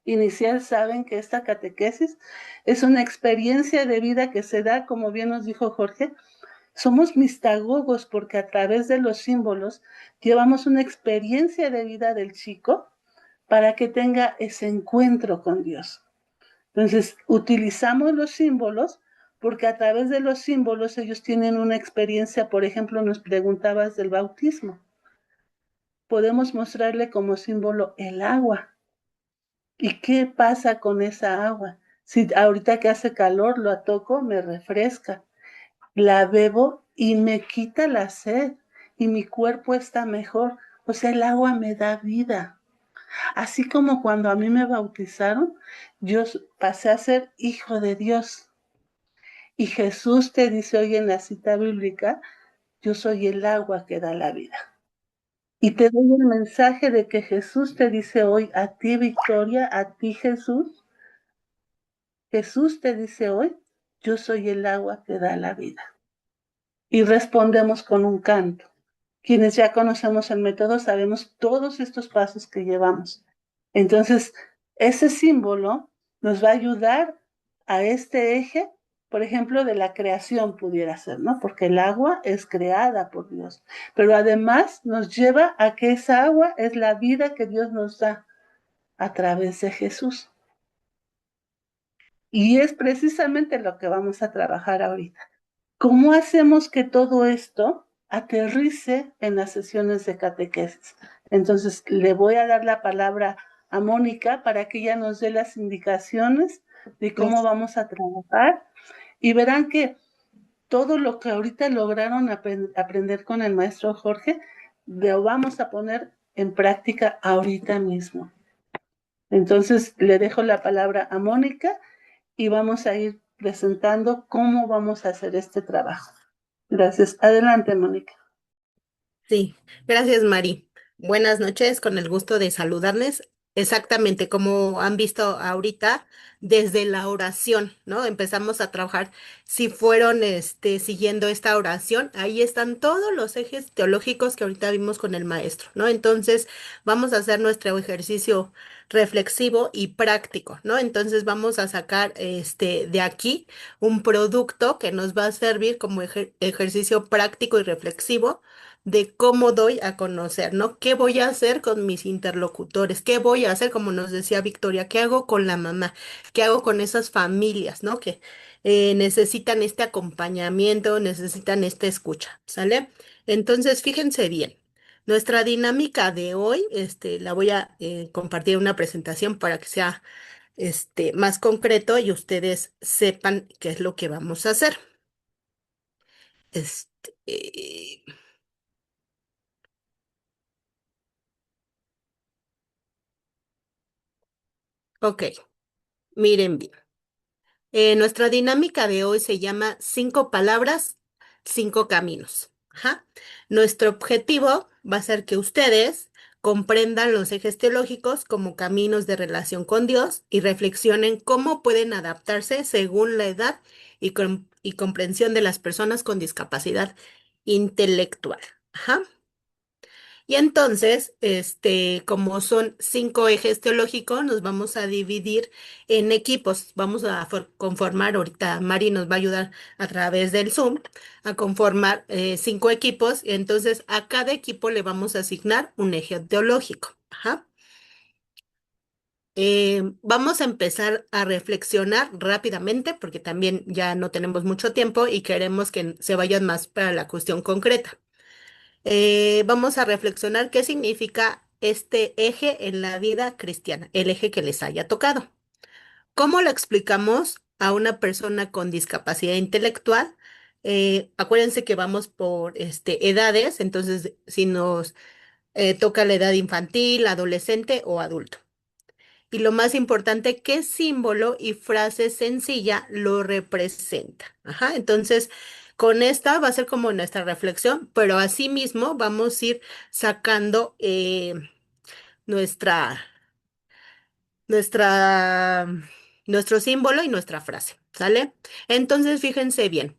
inicial saben que esta catequesis es una experiencia de vida que se da, como bien nos dijo Jorge, somos mistagogos porque a través de los símbolos llevamos una experiencia de vida del chico para que tenga ese encuentro con Dios. Entonces, utilizamos los símbolos porque a través de los símbolos ellos tienen una experiencia, por ejemplo, nos preguntabas del bautismo. Podemos mostrarle como símbolo el agua. ¿Y qué pasa con esa agua? Si ahorita que hace calor lo toco, me refresca. La bebo y me quita la sed y mi cuerpo está mejor. O sea, el agua me da vida. Así como cuando a mí me bautizaron, yo pasé a ser hijo de Dios. Y Jesús te dice hoy en la cita bíblica, yo soy el agua que da la vida. Y te doy el mensaje de que Jesús te dice hoy, a ti Victoria, a ti Jesús, Jesús te dice hoy, yo soy el agua que da la vida. Y respondemos con un canto. Quienes ya conocemos el método sabemos todos estos pasos que llevamos. Entonces, ese símbolo nos va a ayudar a este eje por ejemplo, de la creación pudiera ser, ¿no? Porque el agua es creada por Dios, pero además nos lleva a que esa agua es la vida que Dios nos da a través de Jesús. Y es precisamente lo que vamos a trabajar ahorita. ¿Cómo hacemos que todo esto aterrice en las sesiones de catequesis? Entonces, le voy a dar la palabra a Mónica para que ella nos dé las indicaciones de cómo vamos a trabajar y verán que todo lo que ahorita lograron aprender con el maestro Jorge, lo vamos a poner en práctica ahorita mismo. Entonces, le dejo la palabra a Mónica y vamos a ir presentando cómo vamos a hacer este trabajo. Gracias. Adelante, Mónica. Sí, gracias, Mari. Buenas noches, con el gusto de saludarles. Exactamente como han visto ahorita, desde la oración, ¿no? Empezamos a trabajar. Si fueron siguiendo esta oración, ahí están todos los ejes teológicos que ahorita vimos con el maestro, ¿no? Entonces, vamos a hacer nuestro ejercicio reflexivo y práctico, ¿no? Entonces, vamos a sacar de aquí un producto que nos va a servir como ejercicio práctico y reflexivo de cómo doy a conocer, ¿no? ¿Qué voy a hacer con mis interlocutores? ¿Qué voy a hacer, como nos decía Victoria? ¿Qué hago con la mamá? ¿Qué hago con esas familias, ¿no? Que necesitan este acompañamiento, necesitan esta escucha, ¿sale? Entonces, fíjense bien. Nuestra dinámica de hoy, la voy a compartir en una presentación para que sea más concreto y ustedes sepan qué es lo que vamos a hacer. Eh, ok, miren bien. Nuestra dinámica de hoy se llama 5 palabras, 5 caminos. Ajá. Nuestro objetivo va a ser que ustedes comprendan los ejes teológicos como caminos de relación con Dios y reflexionen cómo pueden adaptarse según la edad y comprensión de las personas con discapacidad intelectual. Ajá. Y entonces, como son 5 ejes teológicos, nos vamos a dividir en equipos. Vamos a conformar, ahorita Mari nos va a ayudar a través del Zoom, a conformar 5 equipos. Y entonces a cada equipo le vamos a asignar un eje teológico. Ajá. Vamos a empezar a reflexionar rápidamente porque también ya no tenemos mucho tiempo y queremos que se vayan más para la cuestión concreta. Vamos a reflexionar qué significa este eje en la vida cristiana, el eje que les haya tocado. ¿Cómo lo explicamos a una persona con discapacidad intelectual? Acuérdense que vamos por edades, entonces si nos toca la edad infantil, adolescente o adulto. Y lo más importante, ¿qué símbolo y frase sencilla lo representa? Ajá, entonces, con esta va a ser como nuestra reflexión, pero asimismo vamos a ir sacando nuestra, nuestra, nuestro símbolo y nuestra frase, ¿sale? Entonces, fíjense bien,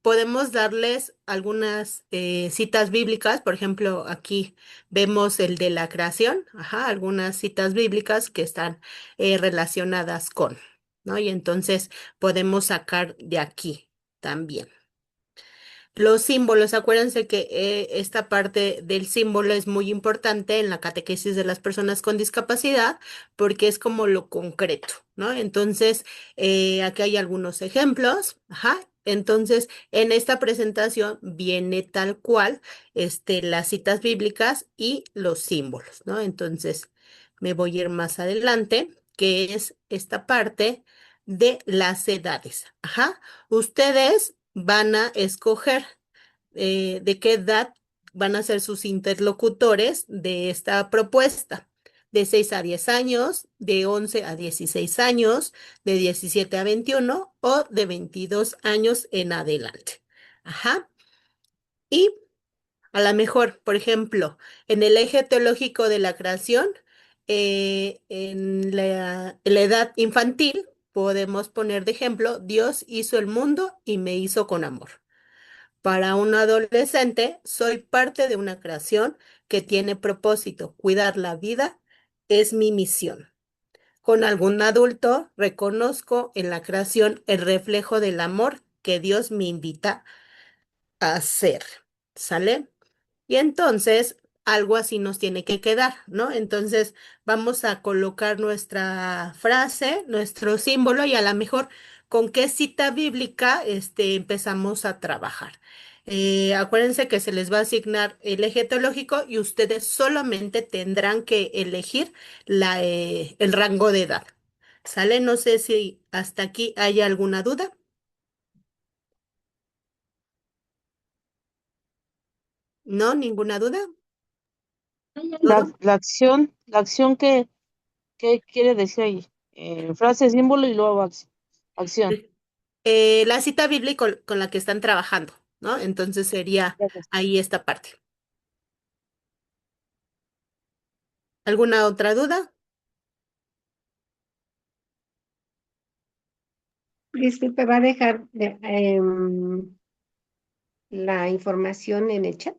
podemos darles algunas citas bíblicas, por ejemplo, aquí vemos el de la creación, ajá, algunas citas bíblicas que están relacionadas con, ¿no? Y entonces podemos sacar de aquí también. Los símbolos, acuérdense que esta parte del símbolo es muy importante en la catequesis de las personas con discapacidad porque es como lo concreto, ¿no? Entonces, aquí hay algunos ejemplos, ajá. Entonces, en esta presentación viene tal cual, las citas bíblicas y los símbolos, ¿no? Entonces, me voy a ir más adelante, que es esta parte de las edades, ajá. Ustedes van a escoger de qué edad van a ser sus interlocutores de esta propuesta. De 6 a 10 años, de 11 a 16 años, de 17 a 21 o de 22 años en adelante. Ajá. Y a lo mejor, por ejemplo, en el eje teológico de la creación, en la edad infantil, podemos poner de ejemplo, Dios hizo el mundo y me hizo con amor. Para un adolescente, soy parte de una creación que tiene propósito. Cuidar la vida es mi misión. Con algún adulto reconozco en la creación el reflejo del amor que Dios me invita a hacer. ¿Sale? Y entonces, algo así nos tiene que quedar, ¿no? Entonces, vamos a colocar nuestra frase, nuestro símbolo y a lo mejor con qué cita bíblica empezamos a trabajar. Acuérdense que se les va a asignar el eje teológico y ustedes solamente tendrán que elegir el rango de edad. ¿Sale? No sé si hasta aquí hay alguna duda. ¿No? ¿Ninguna duda? ¿Todo? La acción ¿qué quiere decir ahí? Frase, símbolo y luego acción. La cita bíblica con la que están trabajando, ¿no? Entonces sería Gracias. ahí esta parte. ¿Alguna otra duda? Disculpe, ¿va a dejar la información en el chat?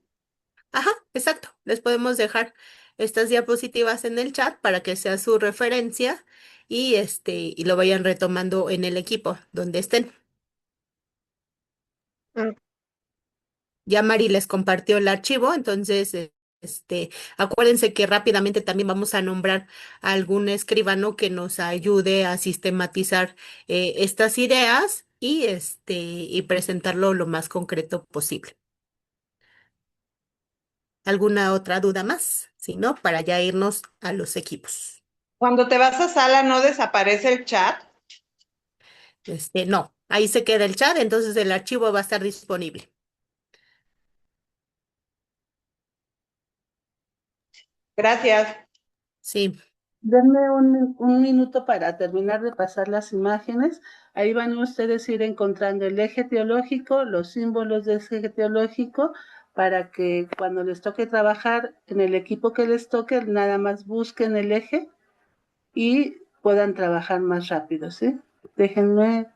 Ajá, exacto. Les podemos dejar estas diapositivas en el chat para que sea su referencia y lo vayan retomando en el equipo donde estén. Ah, Ya Mari les compartió el archivo, entonces, acuérdense que rápidamente también vamos a nombrar a algún escribano que nos ayude a sistematizar estas ideas y presentarlo lo más concreto posible. ¿Alguna otra duda más? Si no, para ya irnos a los equipos. Cuando te vas a sala, ¿no desaparece el chat? No, ahí se queda el chat, entonces el archivo va a estar disponible. Gracias. Sí. Denme un minuto para terminar de pasar las imágenes. Ahí van ustedes a ir encontrando el eje teológico, los símbolos de ese eje teológico, para que cuando les toque trabajar en el equipo que les toque, nada más busquen el eje y puedan trabajar más rápido, ¿sí? Déjenme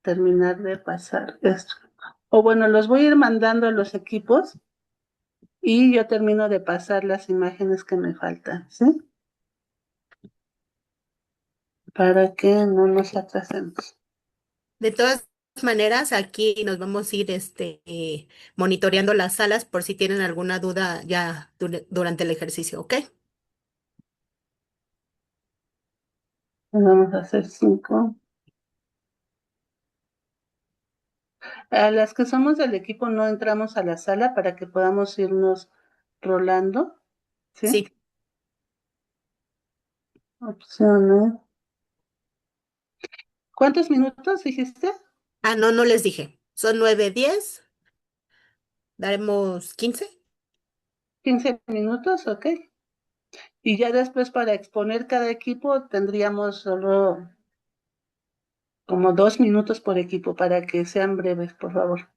terminar de pasar esto. O bueno, los voy a ir mandando a los equipos y yo termino de pasar las imágenes que me faltan, ¿sí? Para que no nos atrasemos. De todas maneras, aquí nos vamos a ir monitoreando las salas por si tienen alguna duda ya durante el ejercicio, ¿ok? Vamos a hacer 5. A las que somos del equipo no entramos a la sala para que podamos irnos rolando, ¿sí? Sí. Opciones. ¿Cuántos minutos dijiste? Ah, no, no les dije. Son 9:10. Daremos 15. 15 minutos, ok. Y ya después para exponer cada equipo tendríamos solo como 2 minutos por equipo para que sean breves, por favor.